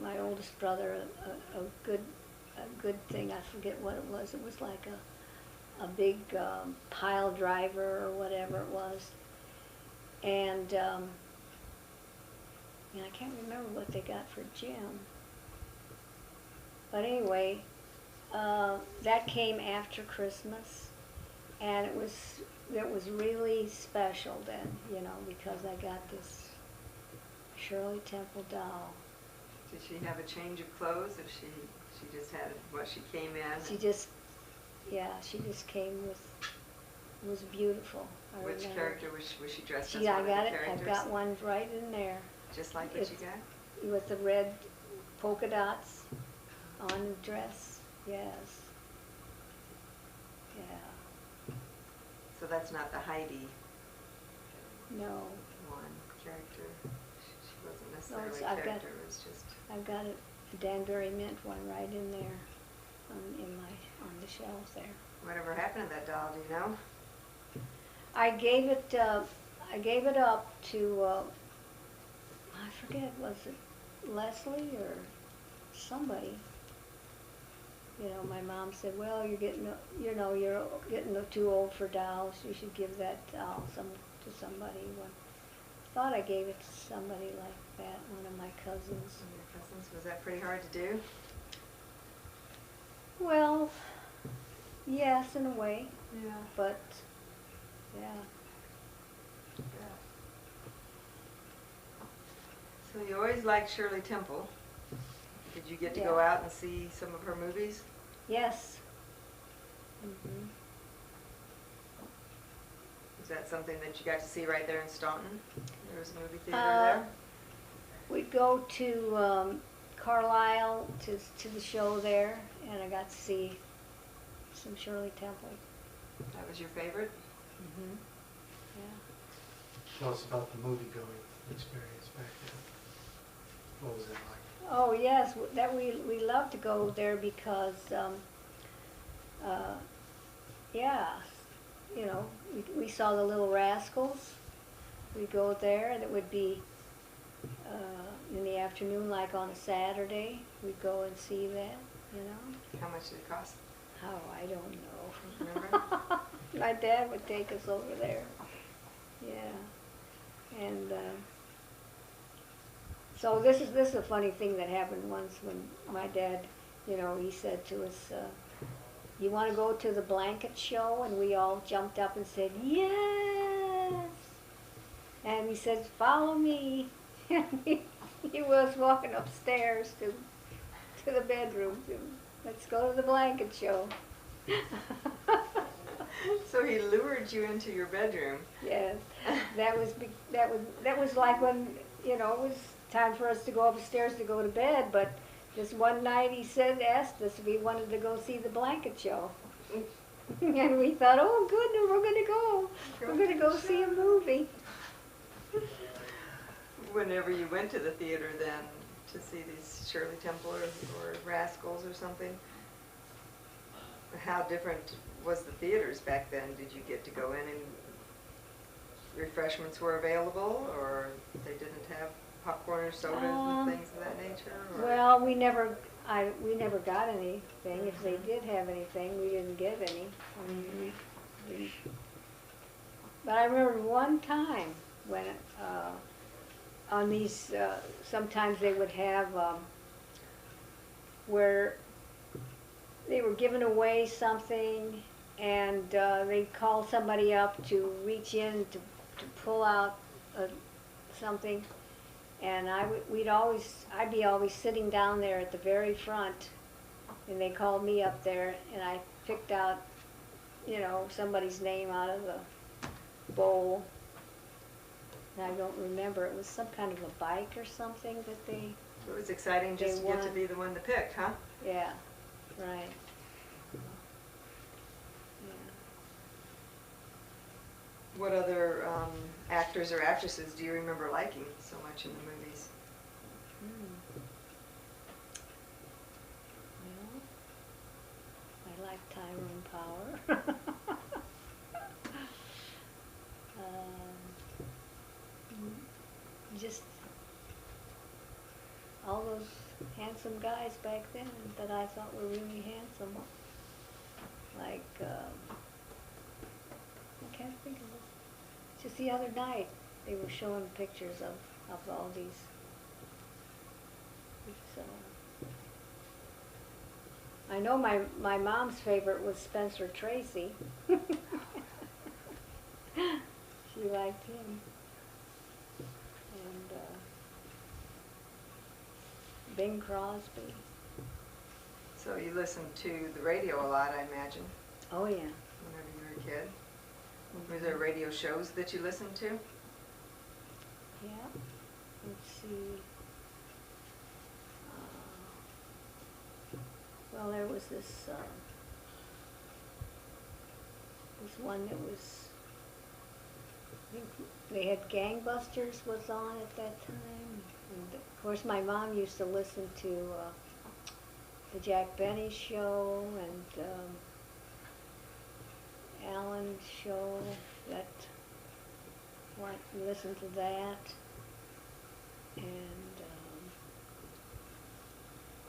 my oldest brother a good thing. I forget what it was. It was like a big pile driver or whatever it was. And I can't remember what they got for Jim. But anyway, that came after Christmas, and it was really special then, you know, because I got this Shirley Temple doll. Did she have a change of clothes? If she just had what she came in? She just came with, it was beautiful. Which character was she dressed as? I One of got the it. characters? I've got one right in there. Just like what you got? With the red polka dots on the dress, yes. Yeah, So that's not the Heidi no. one character. She wasn't necessarily it's- a I've got- character, it was just... I've got a Danbury mint one right in there on the shelf there. Whatever happened to that doll, do you know? I gave it up to, I forget, was it Leslie or somebody? You know, my mom said, well, you're getting too old for dolls. You should give that doll to somebody. Well, I thought I gave it to somebody like that, one of my cousins. One of your cousins, was that pretty hard to do? Well, yes, in a way, Yeah. but yeah. So you always liked Shirley Temple. Did you get to Yeah. go out and see some of her movies? Yes. Mhm. Was that something that you got to see right there in Staunton? There was a movie theater Uh, there? We'd go to Carlisle to the show there, and I got to see some Shirley Temple. That was your favorite? Mm-hmm. Yeah. Tell us about the movie-going experience back then. What was it like? Oh yes, that we love to go there because yeah, you know, we saw the Little Rascals. We'd go there, and it would be in the afternoon, like on a Saturday. We'd go and see that, you know. How much did it cost? Oh, I don't know. Remember? My dad would take us over there. Yeah. And so this is a funny thing that happened once when my dad, you know, he said to us, you want to go to the blanket show? And we all jumped up and said, yes. And he said, follow me. He was walking upstairs to the bedroom. Let's go to the blanket show. So he lured you into your bedroom. Yes, that was like when, you know, it was time for us to go upstairs to go to bed. But this one night he asked us if we wanted to go see the blanket show, and we thought, oh goodness, we're gonna go see a movie. Whenever you went to the theater then to see these Shirley Temple or Rascals or something, how different was the theaters back then? Did you get to go in and refreshments were available, or they didn't have popcorn or sodas and things of that nature? Or? Well, we never got anything. If they did have anything, we didn't get any. I mean, but I remember one time when on these, sometimes they would have where they were giving away something, and they'd call somebody up to reach in to pull out something, and I'd be always sitting down there at the very front, and they called me up there, and I picked out, you know, somebody's name out of the bowl. And I don't remember. It was some kind of a bike or something that they... It was exciting just to get to won. be the one to pick, huh? Yeah, right. What other actors or actresses do you remember liking so much in the movies? Well, I like Tyrone Power. Just all those handsome guys back then that I thought were really handsome. Like, I can't think of it. Just the other night, they were showing pictures of all these. I know my mom's favorite was Spencer Tracy. She liked him. And Bing Crosby. So you listened to the radio a lot, I imagine, Oh yeah. whenever you were a kid. Were there radio shows that you listened to? Yeah. Let's see. well, there was this one that was, I think they had Gangbusters was on at that time. And of course, my mom used to listen to the Jack Benny show and Alan's show. That listen to that, and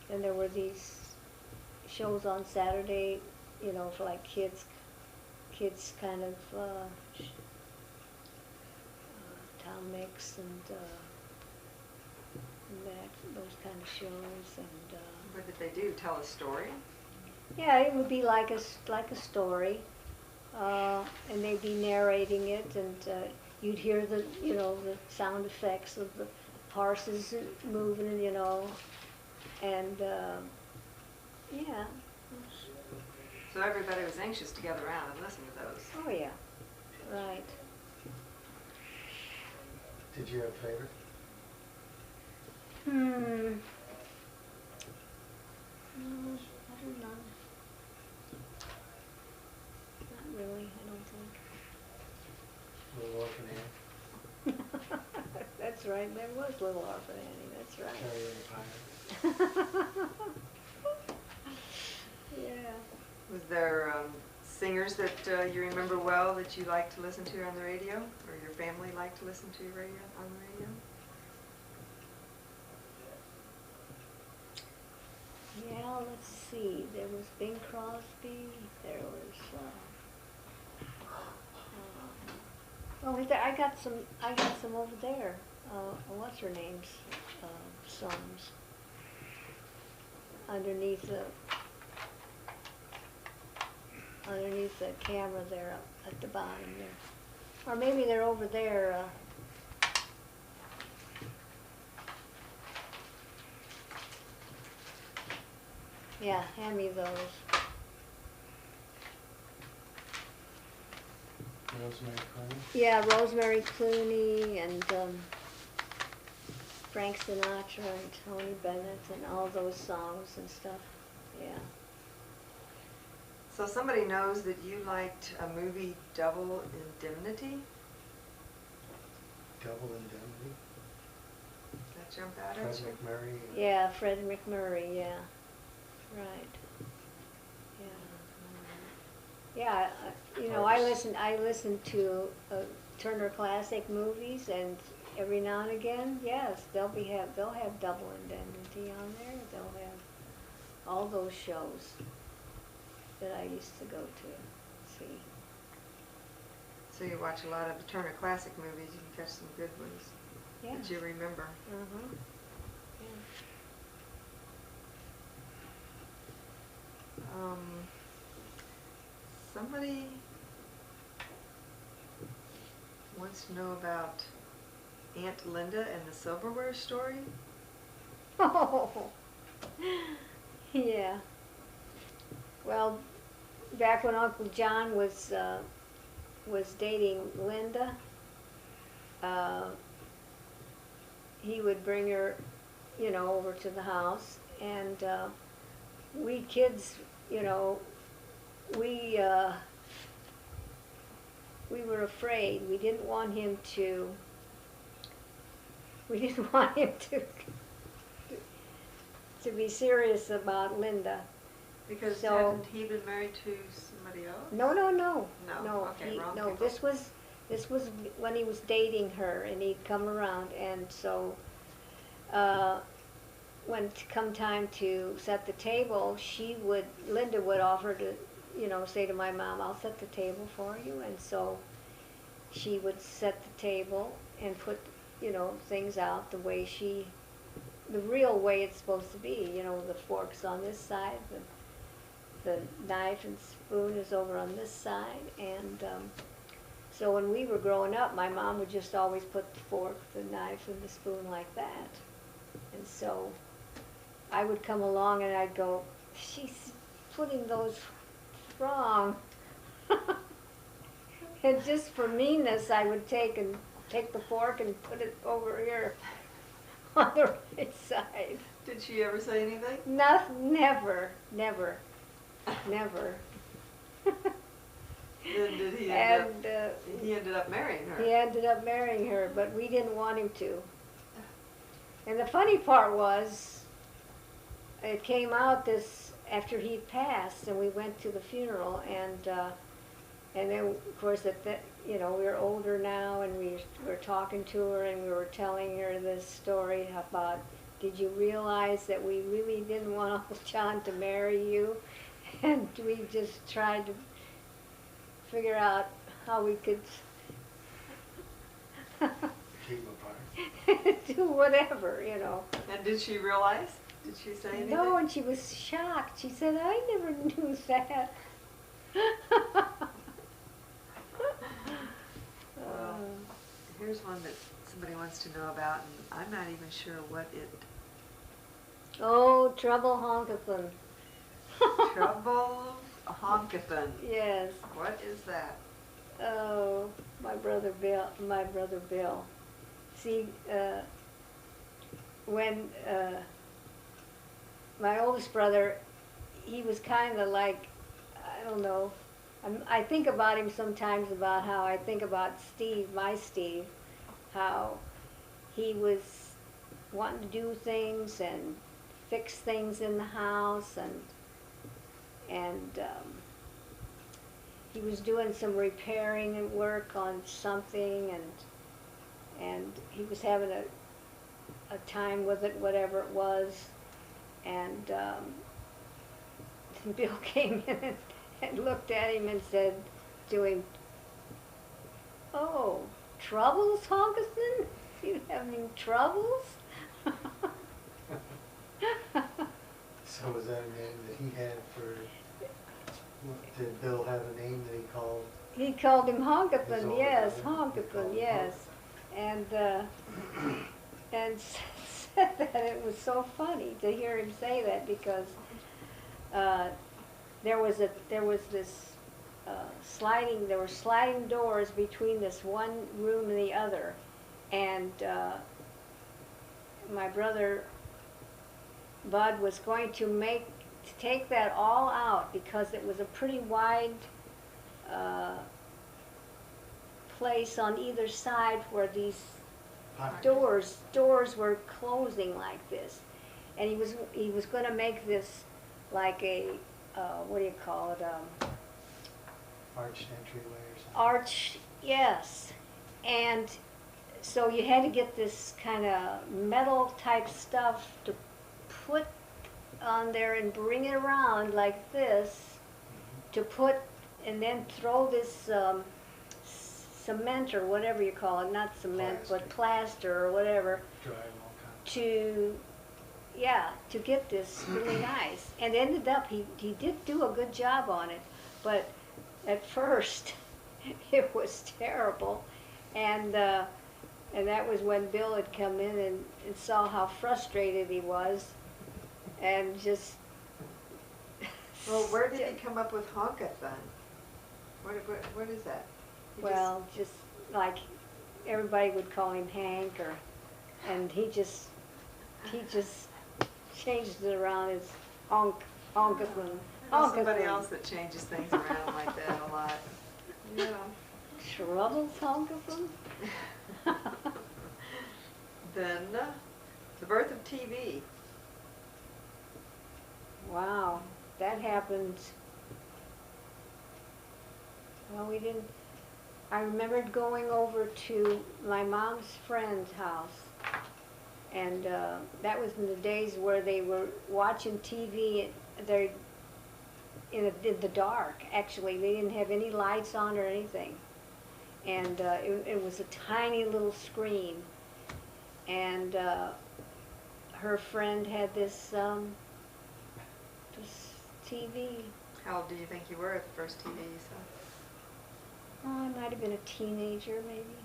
then there were these shows on Saturday, you know, for like kids kind of Tom Mix and those kind of shows. And what did they do? Tell a story? yeah, it would be like a story, and they'd be narrating it, and you'd hear the sound effects of the horses moving, you know, and yeah. So everybody was anxious to gather around and listen to those. Oh yeah, right. Did you have a favorite? No, I don't know. Not really, I don't think. Little Orphan Annie? That's right, there was Little Orphan Annie, that's right. Carrie and the Pirates? Yeah. Was there singers that you remember well that you liked to listen to on the radio, or your family liked to listen to on the radio? Yeah, let's see. There was Bing Crosby. There was. I got some over there. What's her name's songs underneath the camera there at the bottom there, or maybe they're over there. Yeah, hand me those. Rosemary Clooney? Yeah, Rosemary Clooney and Frank Sinatra and Tony Bennett and all those songs and stuff. Yeah. So somebody knows that you liked a movie, Double Indemnity? Double Indemnity? Did that jump out Fred at you? McMurray? Yeah, Fred McMurray, yeah. Right. Yeah. Yeah, I listen to Turner Classic Movies, and every now and again, yes, they'll have Double Indemnity on there. They'll have all those shows that I used to go to see. So you watch a lot of the Turner Classic Movies. You can catch some good ones Yeah. that you remember. Uh-huh. Yeah. Somebody wants to know about Aunt Linda and the silverware story. Oh, yeah. Well, back when Uncle John was dating Linda, he would bring her, over to the house, and we kids, we were afraid. We didn't want him to. To be serious about Linda. Because So- hadn't he been married to somebody else? No. No, okay, wrong no. people. This was when he was dating her, and he'd come around, and so when it come time to set the table, Linda would offer to, say to my mom, "I'll set the table for you," and so she would set the table and put, things out the real way it's supposed to be. The fork's on this side, the knife and spoon is over on this side, and so when we were growing up, my mom would just always put the fork, the knife, and the spoon like that. And so I would come along and I'd go, "She's putting those wrong." And just for meanness, I would take the fork and put it over here on the right side. Did she ever say anything? Nothing, never. Then did he he ended up marrying her? He ended up marrying her, but we didn't want him to. And the funny part was, it came out this after he passed, and we went to the funeral, and then of course we were older now, and we were talking to her, and we were telling her this story about, did you realize that we really didn't want Uncle John to marry you, and we just tried to figure out how we could Keep them apart. do whatever, And did she realize? Did she say anything? No, and she was shocked. She said, I never knew that. Well, here's one that somebody wants to know about, and I'm not even sure what it... Oh, trouble honkathon. Trouble honkathon. Yes. What is that? Oh, my brother Bill. See, when my oldest brother, he was kind of like, I don't know, I think about him sometimes, about how I think about Steve, my Steve, how he was wanting to do things and fix things in the house, and he was doing some repairing and work on something, and he was having a time with it, whatever it was, and Bill came in and looked at him and said to him, "Oh, troubles, Honkerson? You having troubles?" So was that a name that he had for, did Bill have a name that he called? He called him His Honkerson, older yes, brother? He called Honkerson, him yes. And said that it was so funny to hear him say that, because there were sliding doors between this one room and the other, and my brother Bud was going to take that all out, because it was a pretty wide place on either side where these doors were closing like this, and he was going to make this like a what do you call it, Arched entryway or something? arch, yes. And so you had to get this kind of metal type stuff to put on there and bring it around like this, to put, and then throw this cement or whatever you call it, not cement, but plaster or whatever, Drywall kind to get this really nice. And ended up, he did do a good job on it, but at first it was terrible. And that was when Bill had come in and saw how frustrated he was, and just... Well, where did he come up with honkathon? What is that? Well, just like everybody would call him Hank, and he just changed it around as honkathon. There's somebody else that changes things around like that a lot. Yeah. Troubles honkathon? Then the birth of TV. Wow, that happened. Well, I remembered going over to my mom's friend's house, and that was in the days where they were watching TV in the dark. Actually, they didn't have any lights on or anything, and it was a tiny little screen, and her friend had this TV. How old do you think you were at the first TV you saw? Oh, I might have been a teenager, maybe.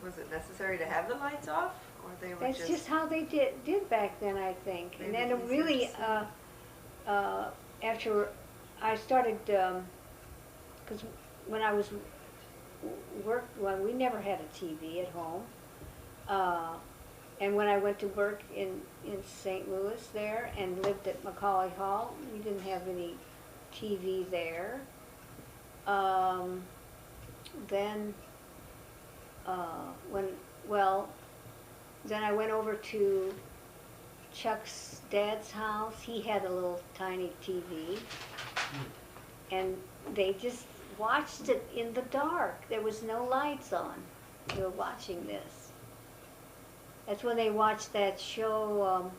Was it necessary to have the lights off, or they were That's just how they did back then, I think. Maybe And then easier really, to after I started, because when I was we never had a TV at home. And when I went to work in St. Louis there and lived at Macaulay Hall, we didn't have any TV there. Then, then I went over to Chuck's dad's house. He had a little tiny TV, and they just watched it in the dark. There was no lights on. They were watching this. That's when they watched that show,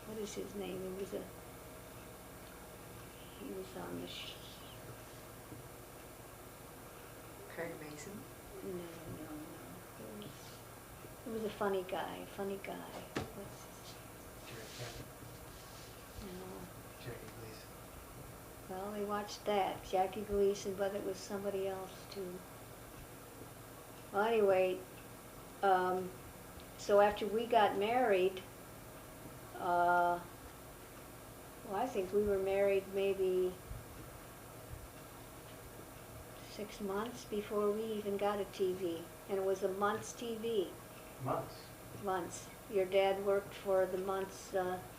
what is his name? He was on the Craig Mason. No. It was a funny guy. What's his, no. Jackie Gleason. Well, they watched that, Jackie Gleason, but it was somebody else too. Well, anyway, so after we got married, well, I think we were married maybe 6 months before we even got a TV, and it was a Muntz TV. Months. Your dad worked for the Muntz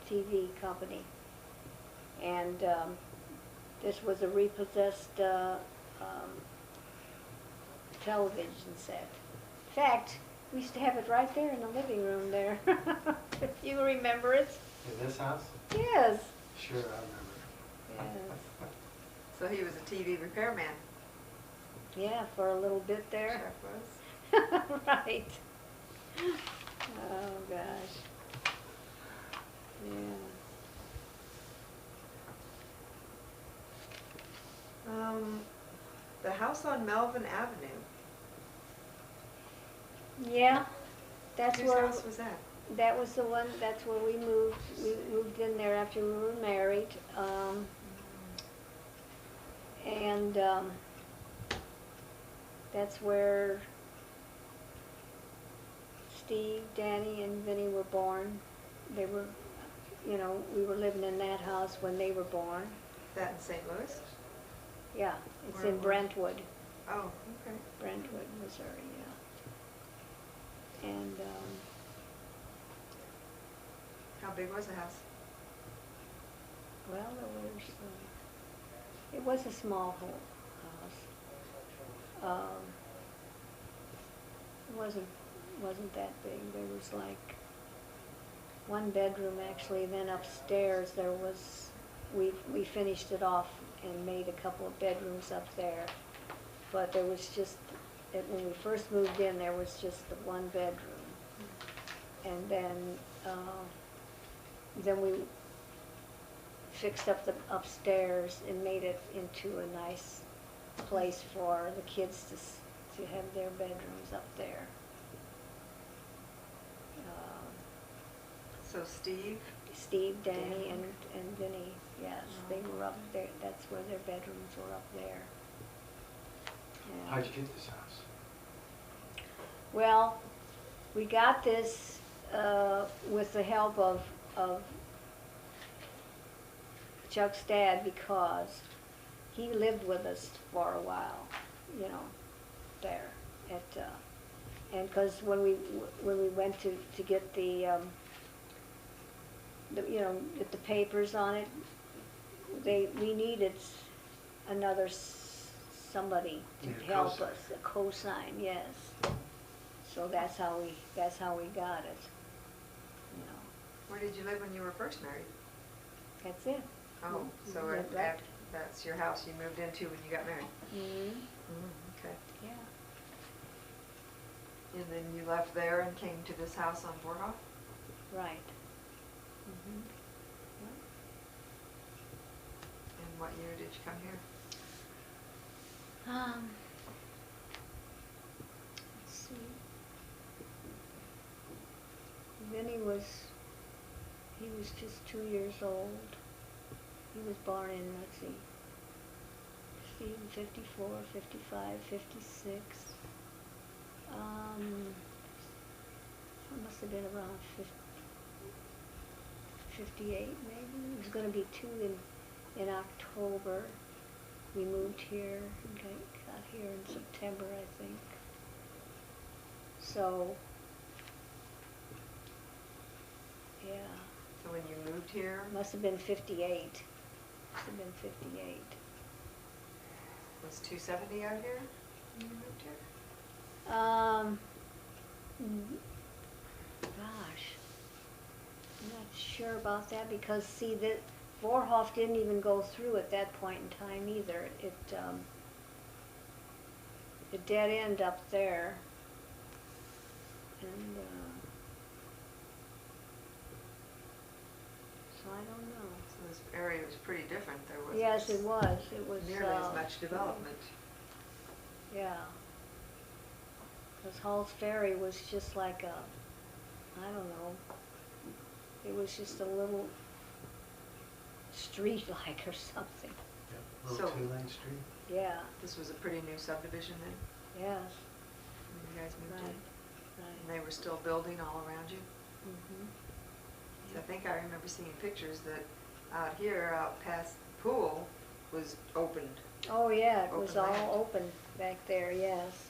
TV company, and this was a repossessed television set. In fact, we used to have it right there in the living room there. If you remember it. In this house? Yes. Sure, I remember. Yes. So he was a TV repairman. Yeah, for a little bit there. Chef was. Right. Oh, gosh. Yeah. The house on Melvin Avenue. Yeah, that's Whose where, house was that? that was the one, that's where we moved. We moved in there after we were married. And that's where Steve, Danny, and Vinny were born. They were, we were living in that house when they were born. That in St. Louis? Yeah, it's Where in was it? Brentwood, Oh, okay. Brentwood, Missouri, yeah. And, How big was the house? well, it was a small house. It wasn't that big. There was like one bedroom actually, then upstairs there was, we finished it off and made a couple of bedrooms up there. But there was just, when we first moved in, there was just the one bedroom. And then we fixed up the upstairs and made it into a nice place for the kids to have their bedrooms up there. So Steve, Danny, and Vinny, yes, they were up there. That's where their bedrooms were up there. Yeah. How'd you get this house? Well, we got this with the help of Chuck's dad, because he lived with us for a while, there and because when we went to get the get the papers on it, we needed somebody to help us, a cosign, yes. So that's how we got it. Where did you live when you were first married? That's it. Oh, so that's your house you moved into when you got married? Mm-hmm. Okay. Yeah. And then you left there and came to this house on Borhoff? Right. Mm-hmm. And what year did you come here? Let's see. Vinny was just 2 years old. He was born in, let's see, Steve, 54, 55, 56. It must have been around 58 maybe. It was going to be 2 in October. We moved here and got here in September, I think. So, yeah, So when you moved here, must have been 58. Must have been 58. was 270 out here when you moved here? Gosh, I'm not sure about that because see that Vorhoff didn't even go through at that point in time either. It dead end up there, and so I don't know. So this area was pretty different. There wasn't Yes, it was. It was nearly as much development. Yeah. Because Hall's Ferry was just like a, I don't know, it was just a little street-like or something. Yep, little So- two-lane street. Yeah, This was a pretty new subdivision then, yes, when you guys moved right, in? right. And they were still building all around you? Mhm. 'Cause I think I remember seeing pictures that out here, out past the pool, was opened. Oh, yeah, it was Open land. all open back there, yes,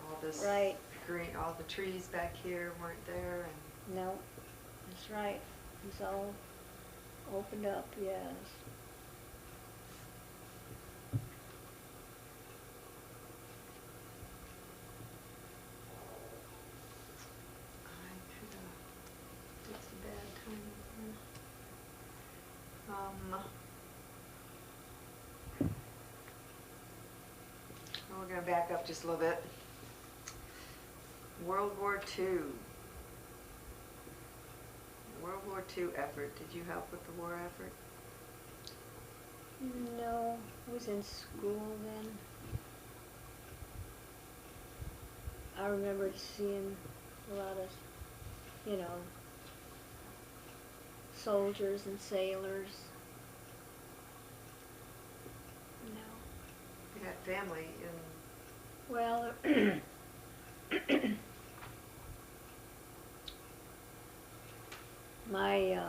All this right. green, all the trees back here weren't there, and No, that's right. It was all opened up, yes. I could have, it's a bad time. Well, we're gonna back up just a little bit. World War II. World War II effort. Did you help with the war effort? No, I was in school then. I remember seeing a lot of, you know, soldiers and sailors. No. You had family in, Well, my,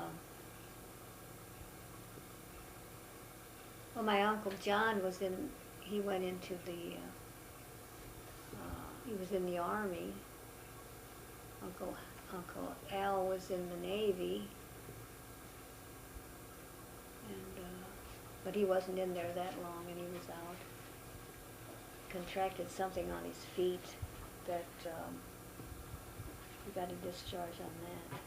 well, my Uncle John was in, he went into the, he was in the Army. Uncle Al was in the Navy. And, but he wasn't in there that long and he was out. Contracted something on his feet that, he got a discharge on that.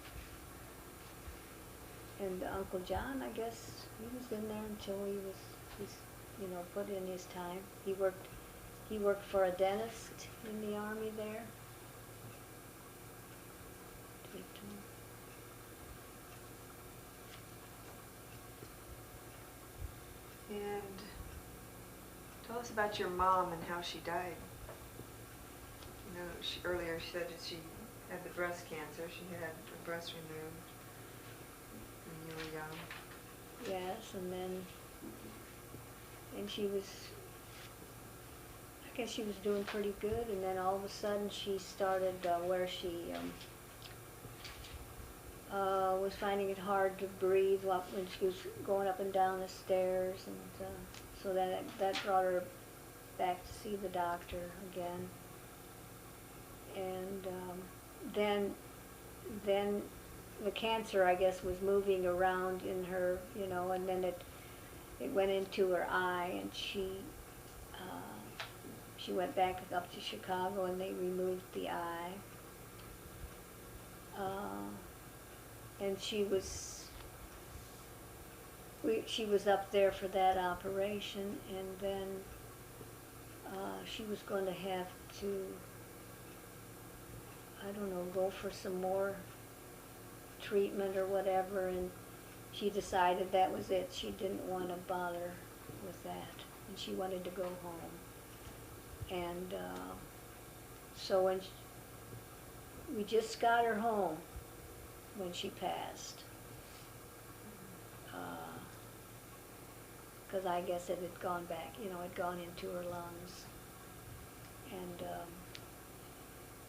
And Uncle John, I guess, he was in there until he's, you know, put in his time. He worked for a dentist in the Army there. and tell us about your mom and how she died. You know, earlier she said that she had the breast cancer. She had her breast removed when you were young. Yes, and she was, I guess she was doing pretty good, and then all of a sudden she started where she was finding it hard to breathe when she was going up and down the stairs, and so that brought her back to see the doctor again. And then the cancer, I guess, was moving around in her, you know, and then it went into her eye, and she went back up to Chicago, and they removed the eye. And she was up there for that operation, and then she was going to have to, I don't know, go for some more treatment or whatever, and she decided that was it. She didn't want to bother with that, and she wanted to go home. And so when we just got her home when she passed, because I guess it had gone back, you know, it had gone into her lungs, and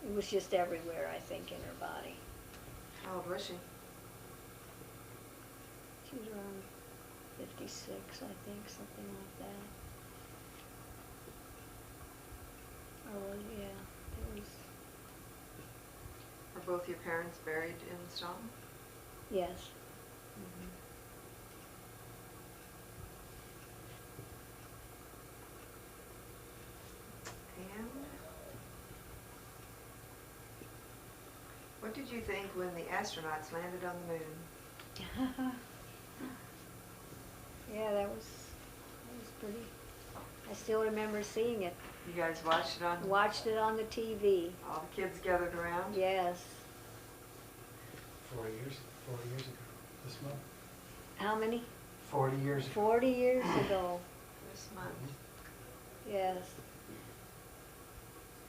it was just everywhere, I think, in her body. How old was she? She was around 56, I think, something like that. Or, yeah, it was both your parents buried in Staunton? Yes. Mm-hmm. And what did you think when the astronauts landed on the moon? Yeah, that was pretty. I still remember seeing it. You guys watched it on? Watched it on the TV. All the kids gathered around? Yes. 4 years ago, this month. How many? 40 years ago. 40 years ago. This month. Yes.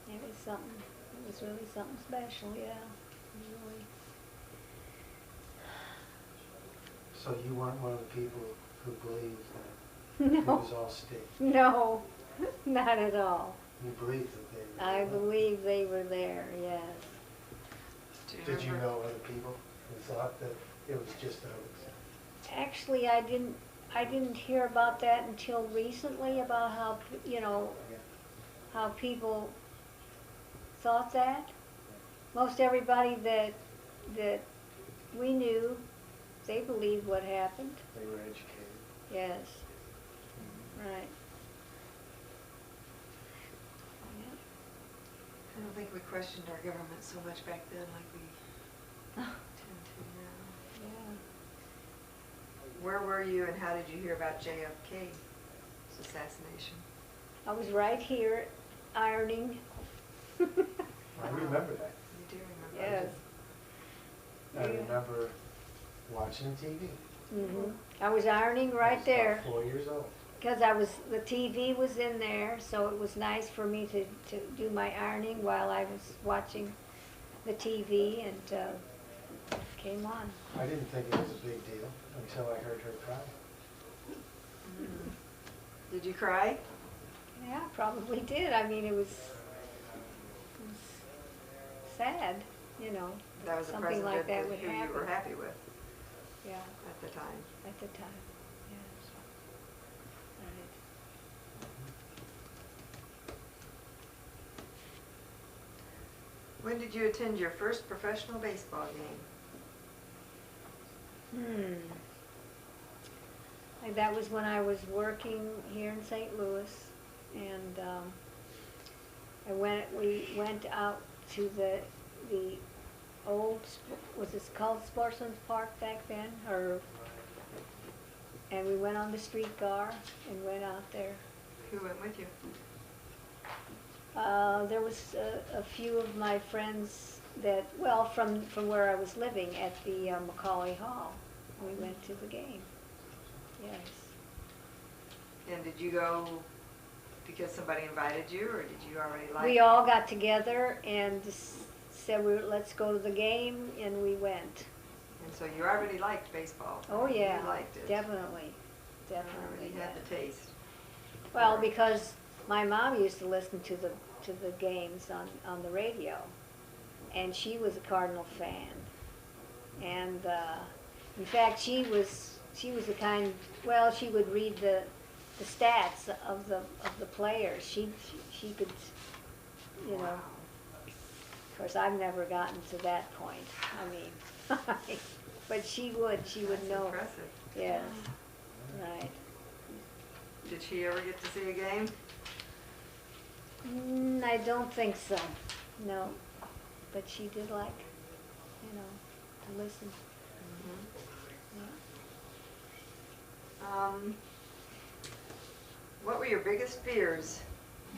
It was something. It was really something special. Yeah. Really. So you weren't one of the people who believed that it No. was all staged? No, not at all. You believed that they were I there? believe they were there. Yes. Did you know other people who thought that it was just a hoax? Actually, I didn't hear about that until recently, about how, you know, Yeah. how people thought that. Most everybody that we knew, they believed what happened. They were educated. Yes. Right. Yeah. I don't think we questioned our government so much back then like we tend to now. Yeah. Where were you and how did you hear about JFK's assassination? I was right here ironing. I remember that. You do remember? Yes. I remember watching TV. Mhm. I was ironing right I was there. about 4 years old. Because the TV was in there, so it was nice for me to do my ironing while I was watching the TV, and came on. I didn't think it was a big deal until I heard her cry. Mm. Did you cry? Yeah, probably did. I mean, it was sad, you know. That was a Something like president that would who you happen. were happy with Yeah, at the time. at the time. Yes. Right. When did you attend your first professional baseball game? And that was when I was working here in St. Louis, and we went out to the old, was it called Sportsman's Park back then, and we went on the streetcar and went out there. Who went with you? There was a few of my friends that, well, from where I was living at the Macaulay Hall. We went to the game. Yes. And did you go because somebody invited you, or did you already like We it? all got together and said, let's go to the game, and we went. And so you already liked baseball? Oh, yeah. You liked it? Definitely. You Definitely. already had the taste. Well, because my mom used to listen to the games on the radio, and she was a Cardinal fan. And in fact, she was the kind. Well, she would read the stats of the players. She could, you know. Wow. Of course, I've never gotten to that point. I mean, but she would That's know. impressive. Yes, right. Did she ever get to see a game? I don't think so. No, but she did like, you know, to listen. Yeah. What were your biggest fears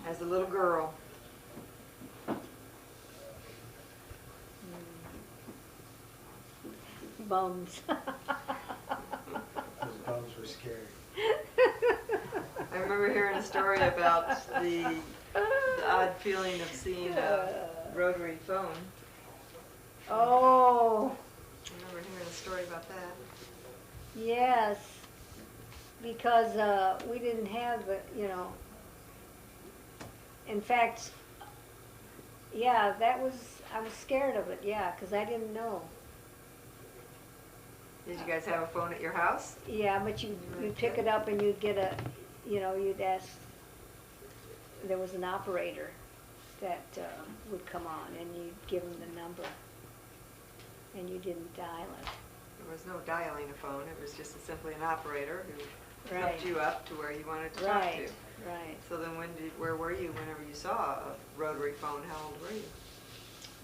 as a little girl? Bums. Those bums were scary. I remember hearing a story about the odd feeling of seeing a rotary phone. Oh, I remember hearing a story about that. yes. Because we didn't have the, you know. In fact, yeah, I was scared of it, yeah, because I didn't know. Did you guys have a phone at your house? Yeah, but you'd pick it up and you'd get you'd ask, there was an operator that would come on, and you'd give him the number. and you didn't dial it. There was no dialing a phone. It was just simply an operator who Right. hooked you up to where you wanted to talk Right, to. right. So then where were you whenever you saw a rotary phone? How old were you?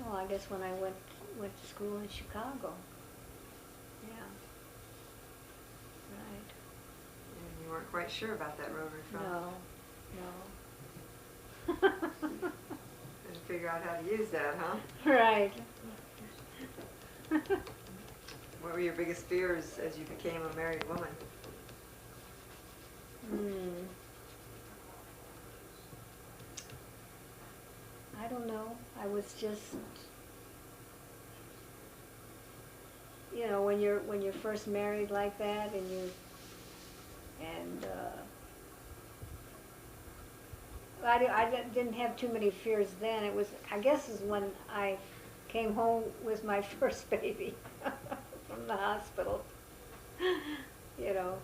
Well, I guess when I went to school in Chicago. Yeah. Right. And you weren't quite sure about that rotary phone. No. Didn't figure out how to use that, huh? Right. What were your biggest fears as you became a married woman? I don't know. I was just, you know, when you're first married like that, and I didn't have too many fears then. It was, I guess, is when I came home with my first baby from the hospital. You know,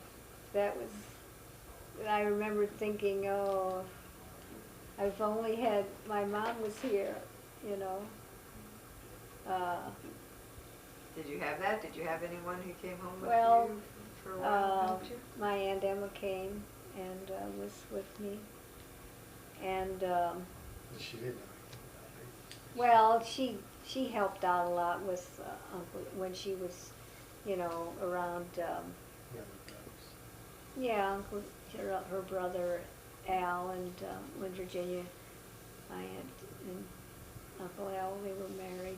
that was, I remember thinking, oh, if only had my mom was here, you know. Did you have that? Did you have anyone who came home with Well, you for a while and helped you? my Aunt Emma came and was with me. And, She didn't know anything about it. well, she helped out a lot with Uncle when she was, you know, around, Younger brothers. yeah, Uncle, her brother Al, and when Virginia, my aunt and Uncle Al, they were married,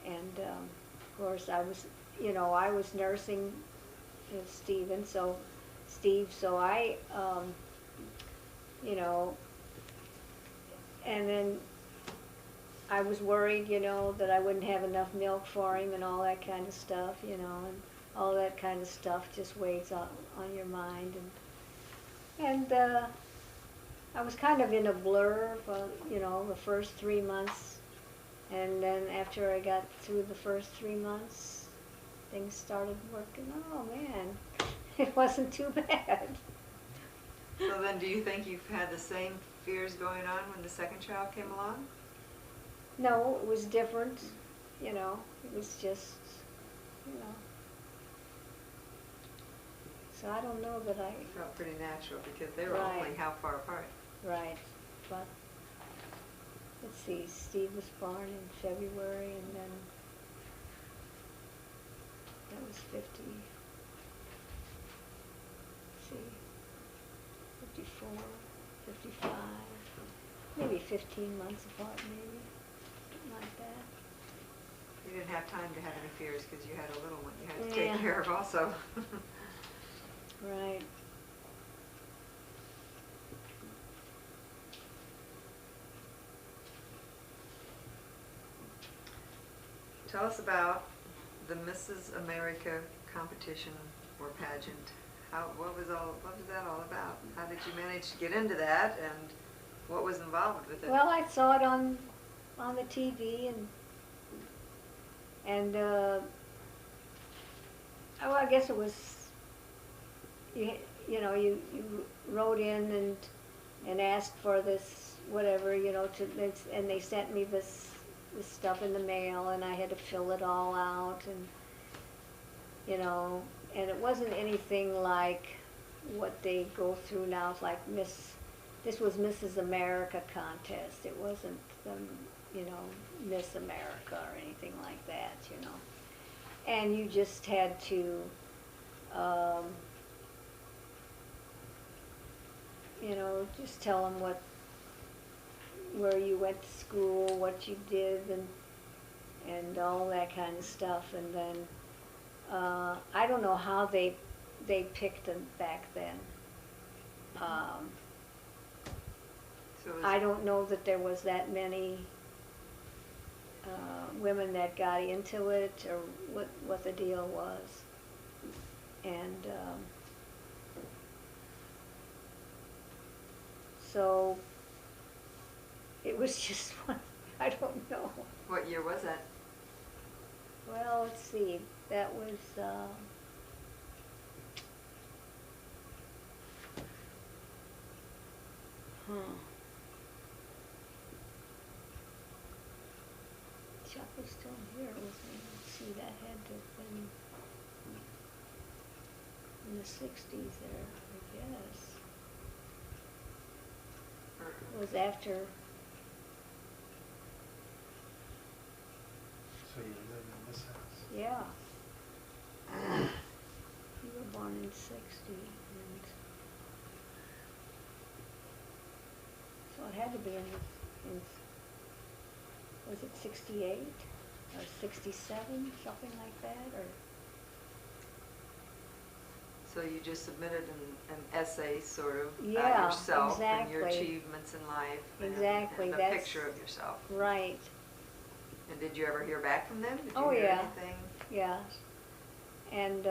and of course I was, you know, I was nursing Steve, so I, you know, and then I was worried, you know, that I wouldn't have enough milk for him and all that kind of stuff, you know, and all that kind of stuff just weighs on your mind, and I was kind of in a blur for, you know, the first 3 months, and then after I got through the first 3 months, things started working. Oh man, it wasn't too bad. So then do you think you've had the same fears going on when the second child came along? No, it was different, you know, it was just, you know. So I don't know that It felt pretty natural because they were Right. only how far apart? right, but, let's see, Steve was born in February, and then that was 50, let's see, 54, 55, maybe 15 months apart, maybe, something like that. You didn't have time to have any fears because you had a little one you had to Yeah. take care of also. Right. Tell us about the Mrs. America competition or pageant. What was that all about? How did you manage to get into that, and what was involved with it? Well, I saw it on the TV, and oh, I guess it was, you know, you wrote in and asked for this whatever, you know, and they sent me this stuff in the mail, and I had to fill it all out, and you know, and it wasn't anything like what they go through now. It's like this was Mrs. America contest. It wasn't you know, Miss America or anything like that, you know. And you just had to, you know, just tell them where you went to school, what you did, and all that kind of stuff. And then I don't know how they picked them back then. So it was- I don't know that there was that many women that got into it, or what the deal was. And so it was just one, I don't know. What year was that? Well, let's see, that was, Chuck was still here with me, let's the 60s there, I guess. It was after, So you live in this house? yeah. You were born in 60, and so it had to be in was it 68 or 67, something like that, or? So you just submitted an essay sort of Yeah, about yourself and your exactly. achievements in life. Exactly, And a that's- picture of yourself. Right, And did you ever hear back from them? Did you Oh, hear yeah. anything? yes. And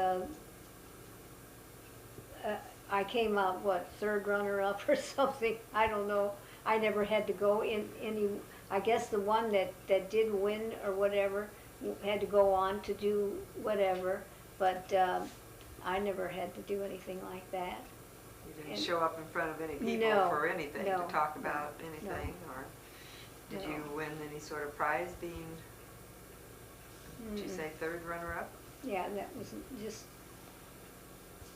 I came out, what, third runner-up or something, I don't know. I never had to go in any, I guess the one that did win or whatever had to go on to do whatever, but I never had to do anything like that. You didn't And- show up in front of any people No, for anything no, to talk about no, anything? Or did no. you win any sort of prize being, did you Mm-mm. say third runner-up? Yeah, that was just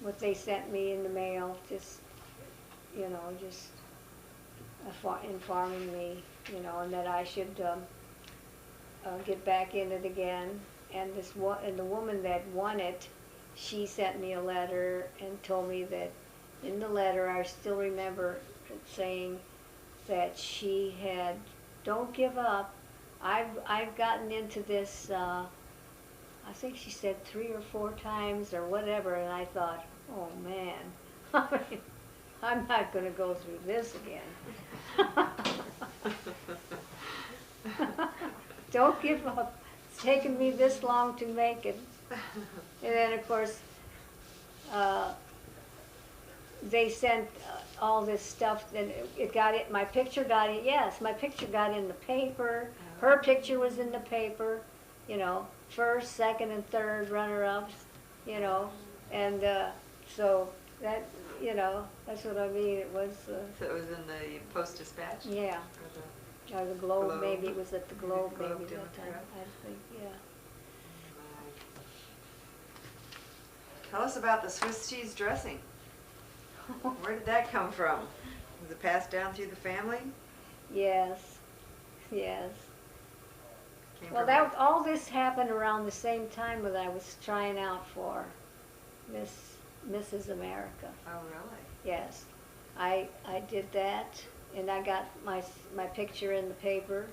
what they sent me in the mail, just, just informing me, and that I should get back in it again. And and the woman that won it, she sent me a letter and told me that in the letter, I still remember it saying that she had, don't give up. I've gotten into this, I think she said 3 or 4 times or whatever, and I thought, oh man, I'm not going to go through this again. Don't give up. It's taken me this long to make it. And then, of course, they sent all this stuff, and it got it. My picture got it. Yes, my picture got in the paper. Her picture was in the paper. First, second, and third runner-ups. And so that, that's what I mean. It was. So it was in the Post-Dispatch? Yeah. Or the- Or the Globe, Globe. maybe it was at the Globe, Globe maybe that time, Democrat. I think, yeah. Tell us about the Swiss cheese dressing. Where did that come from? Was it passed down through the family? Yes, yes. Came Well, from- all this happened around the same time that I was trying out for Mrs. America. Oh, really? Yes, I did that, and I got my picture in the paper.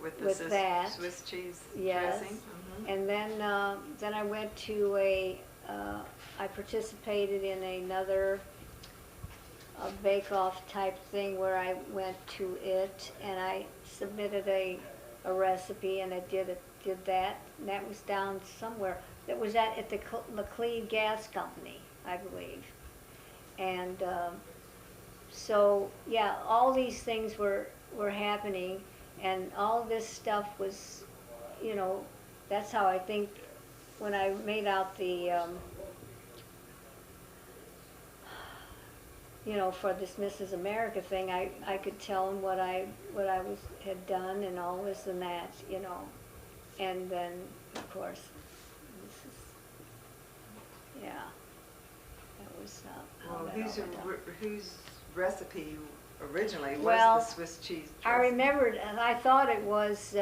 With the With that. Swiss cheese Yes. dressing? Mhm. And then I went to I participated in another bake-off type thing where I went to it and I submitted a recipe, and I did that, and that was down somewhere. That was at the McLean Gas Company, I believe. And so yeah, all these things were happening, and all this stuff was, that's how I think when I made out the, for this Mrs. America thing, I could tell them what I had done and all this and that, and then of course, this is, yeah, that was how Well, that all went down. whose recipe originally was Well, the Swiss cheese I dressing? remembered, and I thought it was,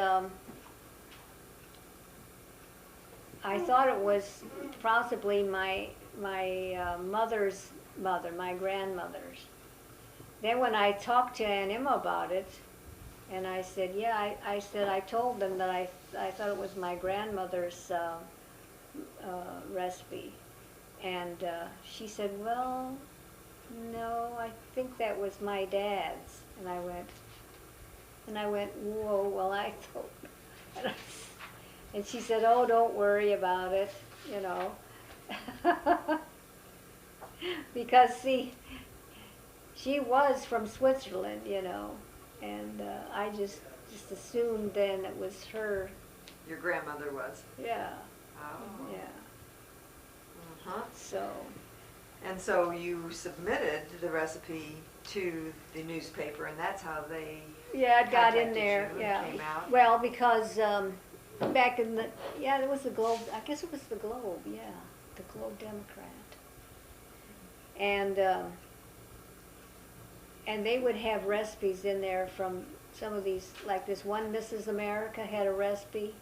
possibly my mother's mother, my grandmother's. Then when I talked to Aunt Emma about it, and I said, yeah, I told them that I thought it was my grandmother's recipe. And she said, well, no, I think that was my dad's. And I went, whoa, well, I thought, and she said, oh, don't worry about it, because see, she was from Switzerland, and I just assumed then it was her. Your grandmother was? Yeah, Oh. yeah. Uh-huh. So, And so you submitted the recipe to the newspaper, and that's how they yeah, it got in contacted there, you and yeah. came out? Well, because back in it was the Globe, I guess it was the Globe, yeah, the Globe Democrat. And they would have recipes in there from some of these, like this one Mrs. America had a recipe.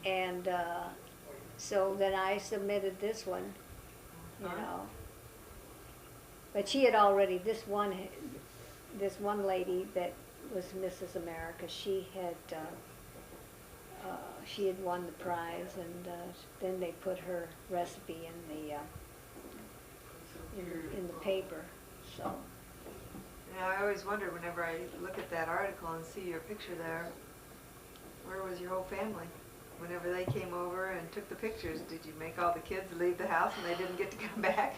And so then I submitted this one, you know. But she had already, this one lady that was Mrs. America, she had won the prize, and then they put her recipe in the paper. So. Yeah, I always wonder whenever I look at that article and see your picture there, where was your whole family? Whenever they came over and took the pictures, did you make all the kids leave the house and they didn't get to come back?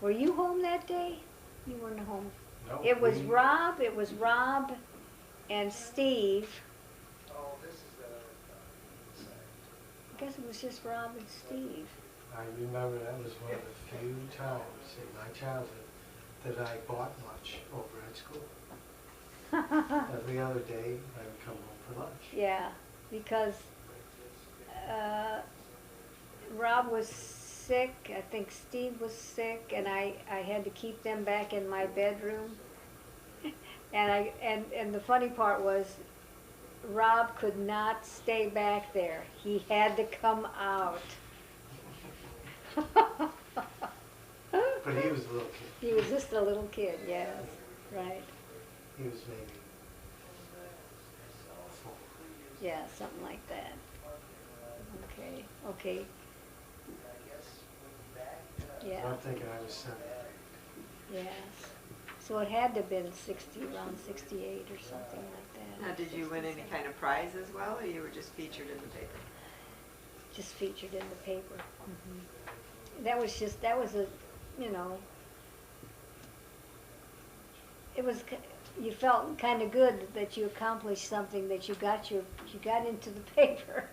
Were you home that day? You weren't home. No, It was Rob and Steve. I guess it was just Rob and Steve. I remember that was one of the few times in my childhood that I bought lunch over at school. Every other day I would come home for lunch. Yeah, because Rob was sick, I think Steve was sick, and I had to keep them back in my bedroom. And the funny part was Rob could not stay back there. He had to come out. But he was a little kid. He was just a little kid, yes, right. He was maybe 4. Yeah, something like that. Okay, okay. Yeah. I'm thinking I was 7 or 8. Yes. So it had to have been around 68 or something like that. Now, did you win any kind of prize as well, or you were just featured in the paper? Just featured in the paper. Mm-hmm. That was a, you know, you felt kind of good that you accomplished something, that you got into the paper.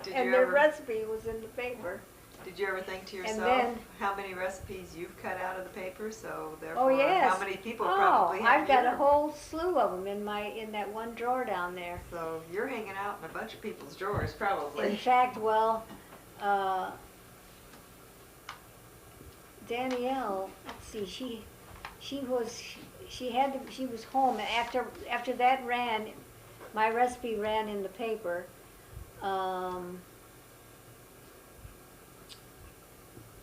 Did And you their ever- recipe was in the paper. Did you ever think to yourself then- how many recipes you've cut out of the paper? So therefore, Oh, yes. how many people probably have I've got your- a whole slew of them in that one drawer down there. So you're hanging out in a bunch of people's drawers, probably. In fact, well, Danielle, let's see, she was home after that my recipe ran in the paper.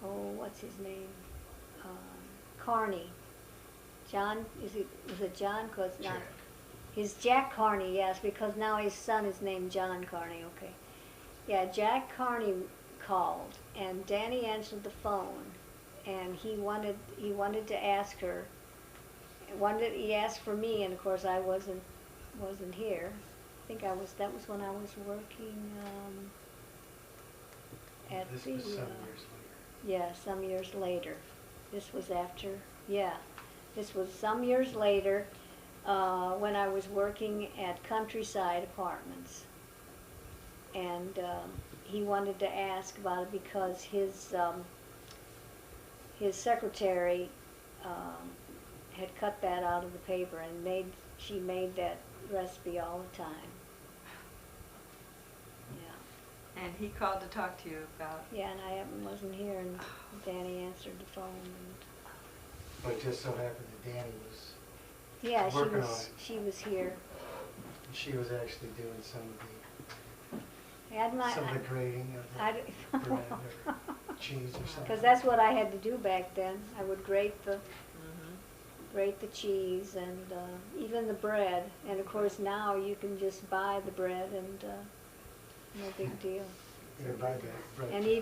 What's his name? Carney. John, was it John? 'Cause not, Jack. He's Jack Carney, yes, because now his son is named John Carney, okay. Yeah, Jack Carney called, and Danny answered the phone, and he wanted to ask her, he asked for me, and of course I wasn't here. I think that was when I was working at This the, was some years later. yeah, some years later. This was after, yeah, this was some years later, when I was working at Countryside Apartments. And he wanted to ask about it because his secretary had cut that out of the paper, and she made that recipe all the time. Yeah. And he called to talk to you about. Yeah, and I wasn't here, and Danny answered the phone. And But it just so happened that Danny was, yeah, Working on it. she was here. she was actually doing some of the grading of the bread or cheese or something. Because that's what I had to do back then. I would grate the Mm-hmm. grate the cheese and even the bread. And of course now you can just buy the bread and no big deal. You can buy that bread. And you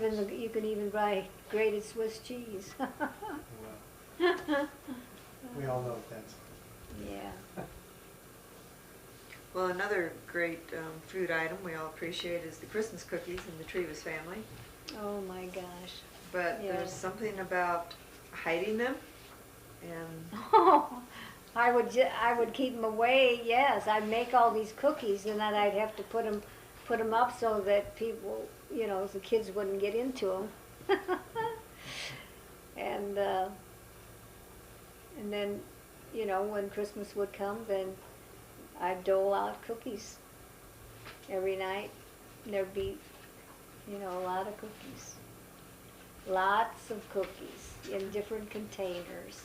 can even buy grated Swiss cheese. Well, we all know what that's like. Yeah. Well, another great food item we all appreciate is the Christmas cookies in the Trebus family. Oh my gosh. But Yeah. there's something about hiding them, and Oh, I would keep them away. Yes, I'd make all these cookies, and then I'd have to put them up so that people, the kids wouldn't get into them. And then, when Christmas would come, then I'd dole out cookies every night. There'd be, a lot of cookies. Lots of cookies in different containers.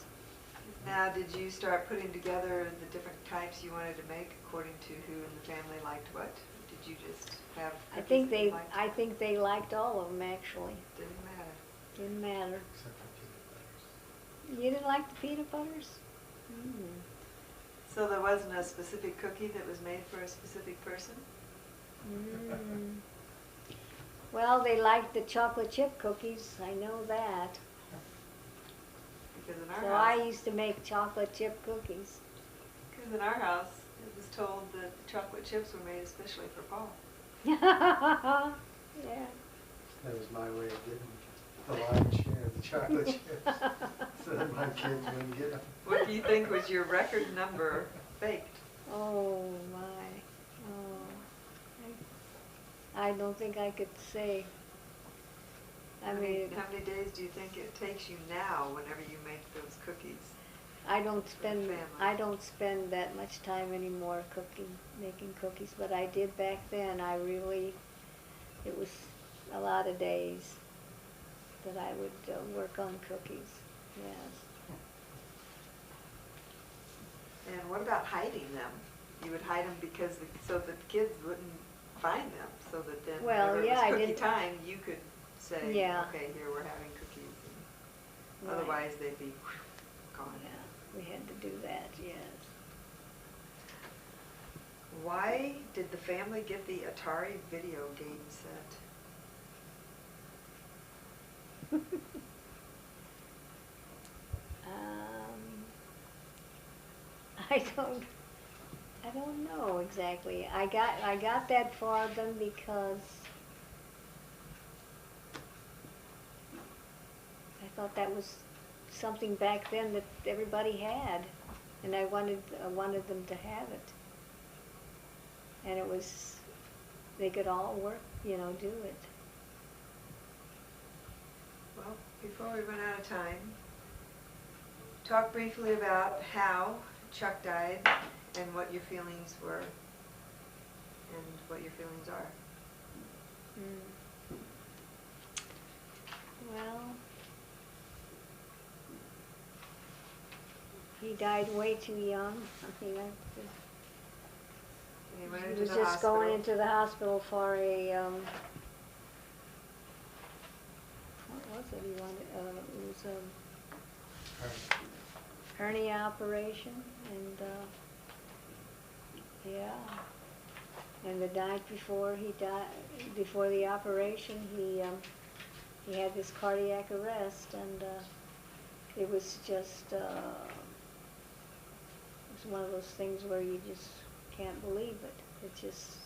Now, did you start putting together the different types you wanted to make according to who in the family liked what? Did you just have I cookies think that you they, liked? I think they liked all of them actually. Didn't matter. Didn't matter. Except for peanut butters. You didn't like the peanut butters? Mm. So there wasn't a specific cookie that was made for a specific person? Mm. Well, they liked the chocolate chip cookies, I know that. Because in our So I house, used to make chocolate chip cookies. because in our house, it was told that chocolate chips were made especially for Paul. Yeah. That was my way of getting the lion's share of the chocolate chips, so that my kids wouldn't get them. What do you think was your record number baked? Oh my. Oh. I don't think I could say. I mean, how many days do you think it takes you now whenever you make those cookies? I don't spend family. I don't spend that much time anymore making cookies, but I did back then. It was a lot of days that I would work on cookies. Yes. And what about hiding them? You would hide them so that the kids wouldn't find them, so that then Well, whenever yeah, it I was cookie did- time, you could say, Yeah. okay, here we're having cookies. And Right. otherwise, they'd be gone. Yeah, we had to do that. Yes. Why did the family get the Atari video game set? I don't know exactly. I got that for them because I thought that was something back then that everybody had, and I wanted them to have it. And it was, they could all work, do it. Well, before we run out of time, talk briefly about how Chuck died and what your feelings were and what your feelings are. Well, he died way too young. I mean, He went he into was the just hospital. going into the hospital for a, what was it he wanted? It was a hernia operation, and yeah. And the night before he died, before the operation, he had this cardiac arrest, and it was just it was one of those things where you just can't believe it. It just.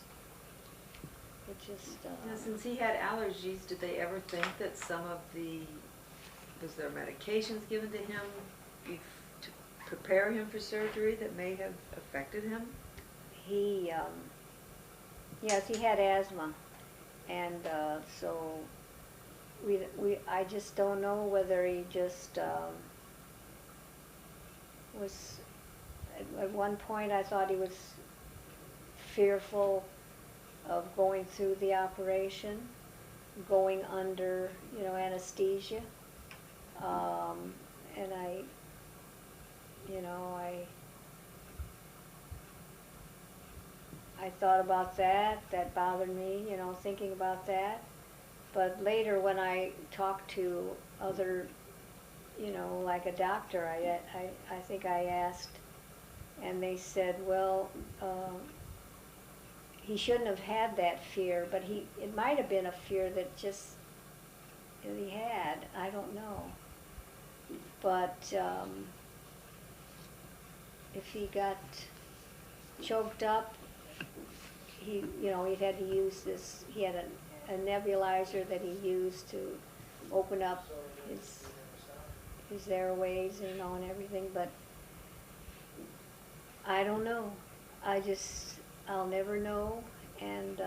Now, since he had allergies, did they ever think that was there medications given to him to prepare him for surgery that may have affected him? Yes, he had asthma, and so I just don't know whether he just was. At one point, I thought he was fearful of going through the operation, going under, anesthesia, and I thought about that. That bothered me, thinking about that. But later, when I talked to other, like a doctor, I think I asked, and they said, well, he shouldn't have had that fear, but it might have been a fear that he had. I don't know. But if he got choked up, he had to use this. He had a nebulizer that he used to open up his airways, and everything. But I don't know. I'll never know, and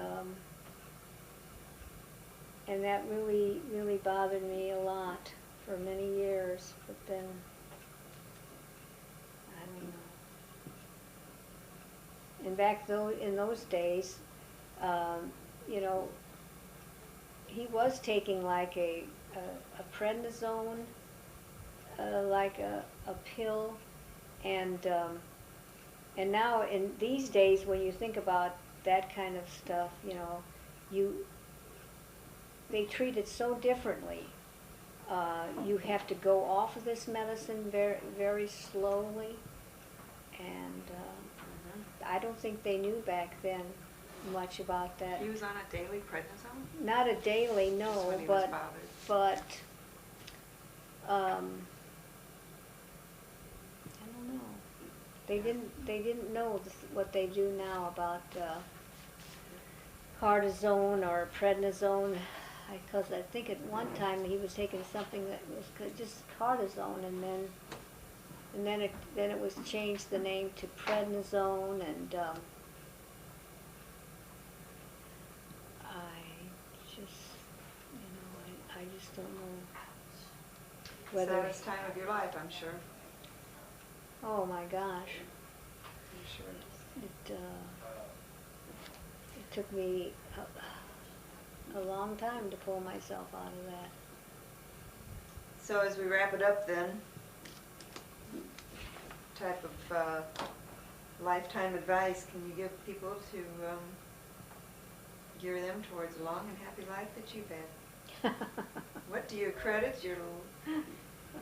that really, really bothered me a lot for many years. But then, I don't know. And back in those days, he was taking like a a prednisone, like a pill, and now in these days when you think about that kind of stuff, you know, they treat it so differently. You have to go off of this medicine very, very slowly, and I don't think they knew back then much about that. He was on a daily prednisone? Not a daily, Just no, when he but was bothered. I don't know. They didn't know what they do now about cortisone or prednisone, because I think at one time he was taking something that was just cortisone, and then it was changed the name to prednisone, and I just don't know whether. Saddest time of your life, I'm sure. Oh my gosh. I'm sure. It took me a long time to pull myself out of that. So as we wrap it up then, type of lifetime advice can you give people to gear them towards a long and happy life that you've had? What do you credit your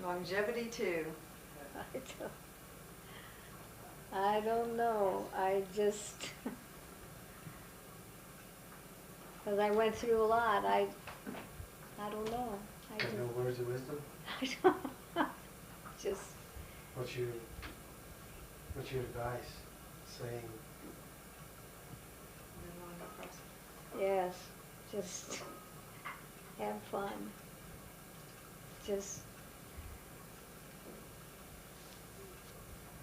longevity to? I don't know. I just, because I went through a lot. I don't know. Got no words of wisdom? I don't. Just. What's your advice? Saying. Yes. Just have fun. Just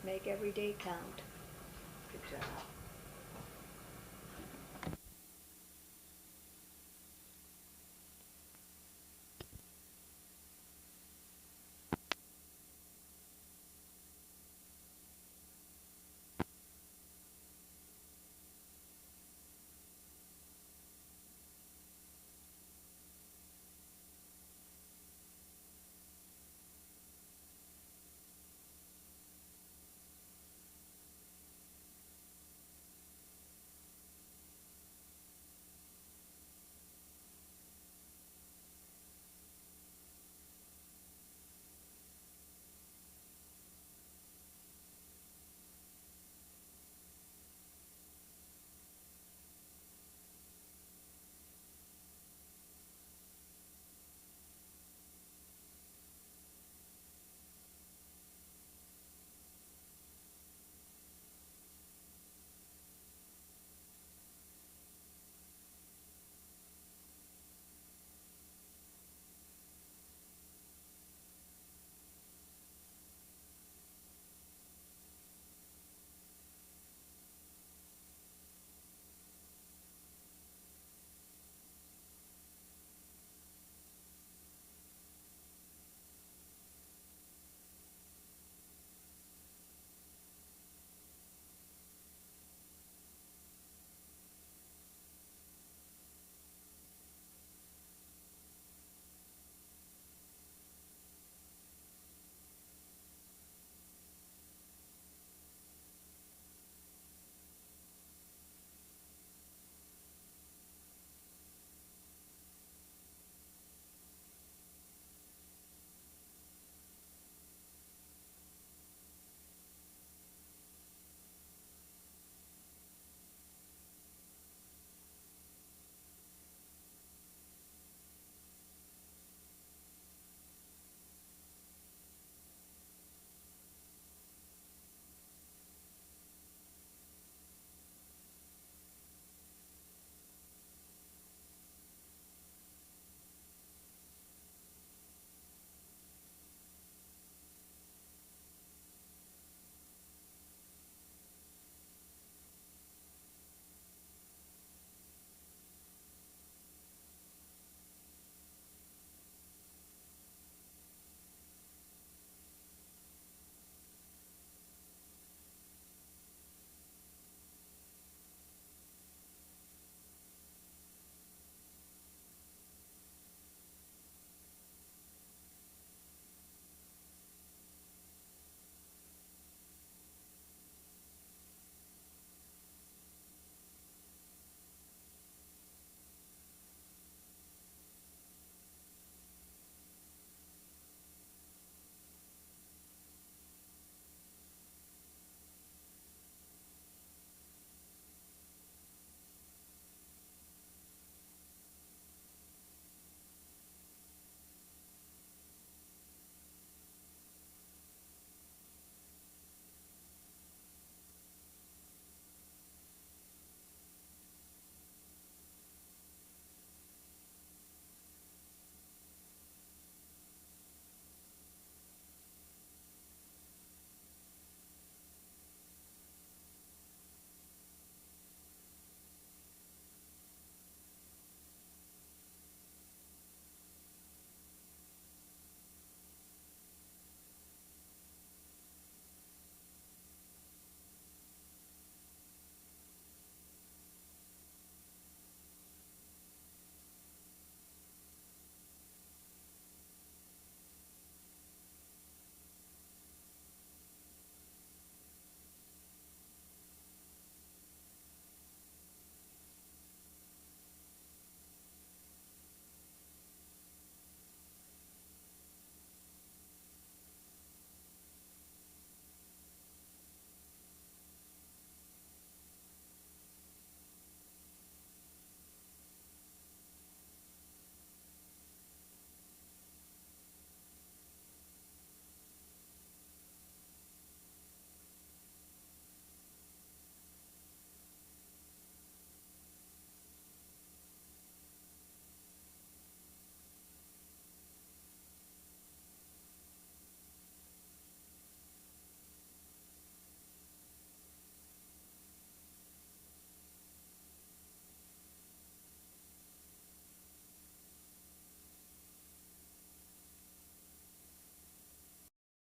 make every day count. Good job.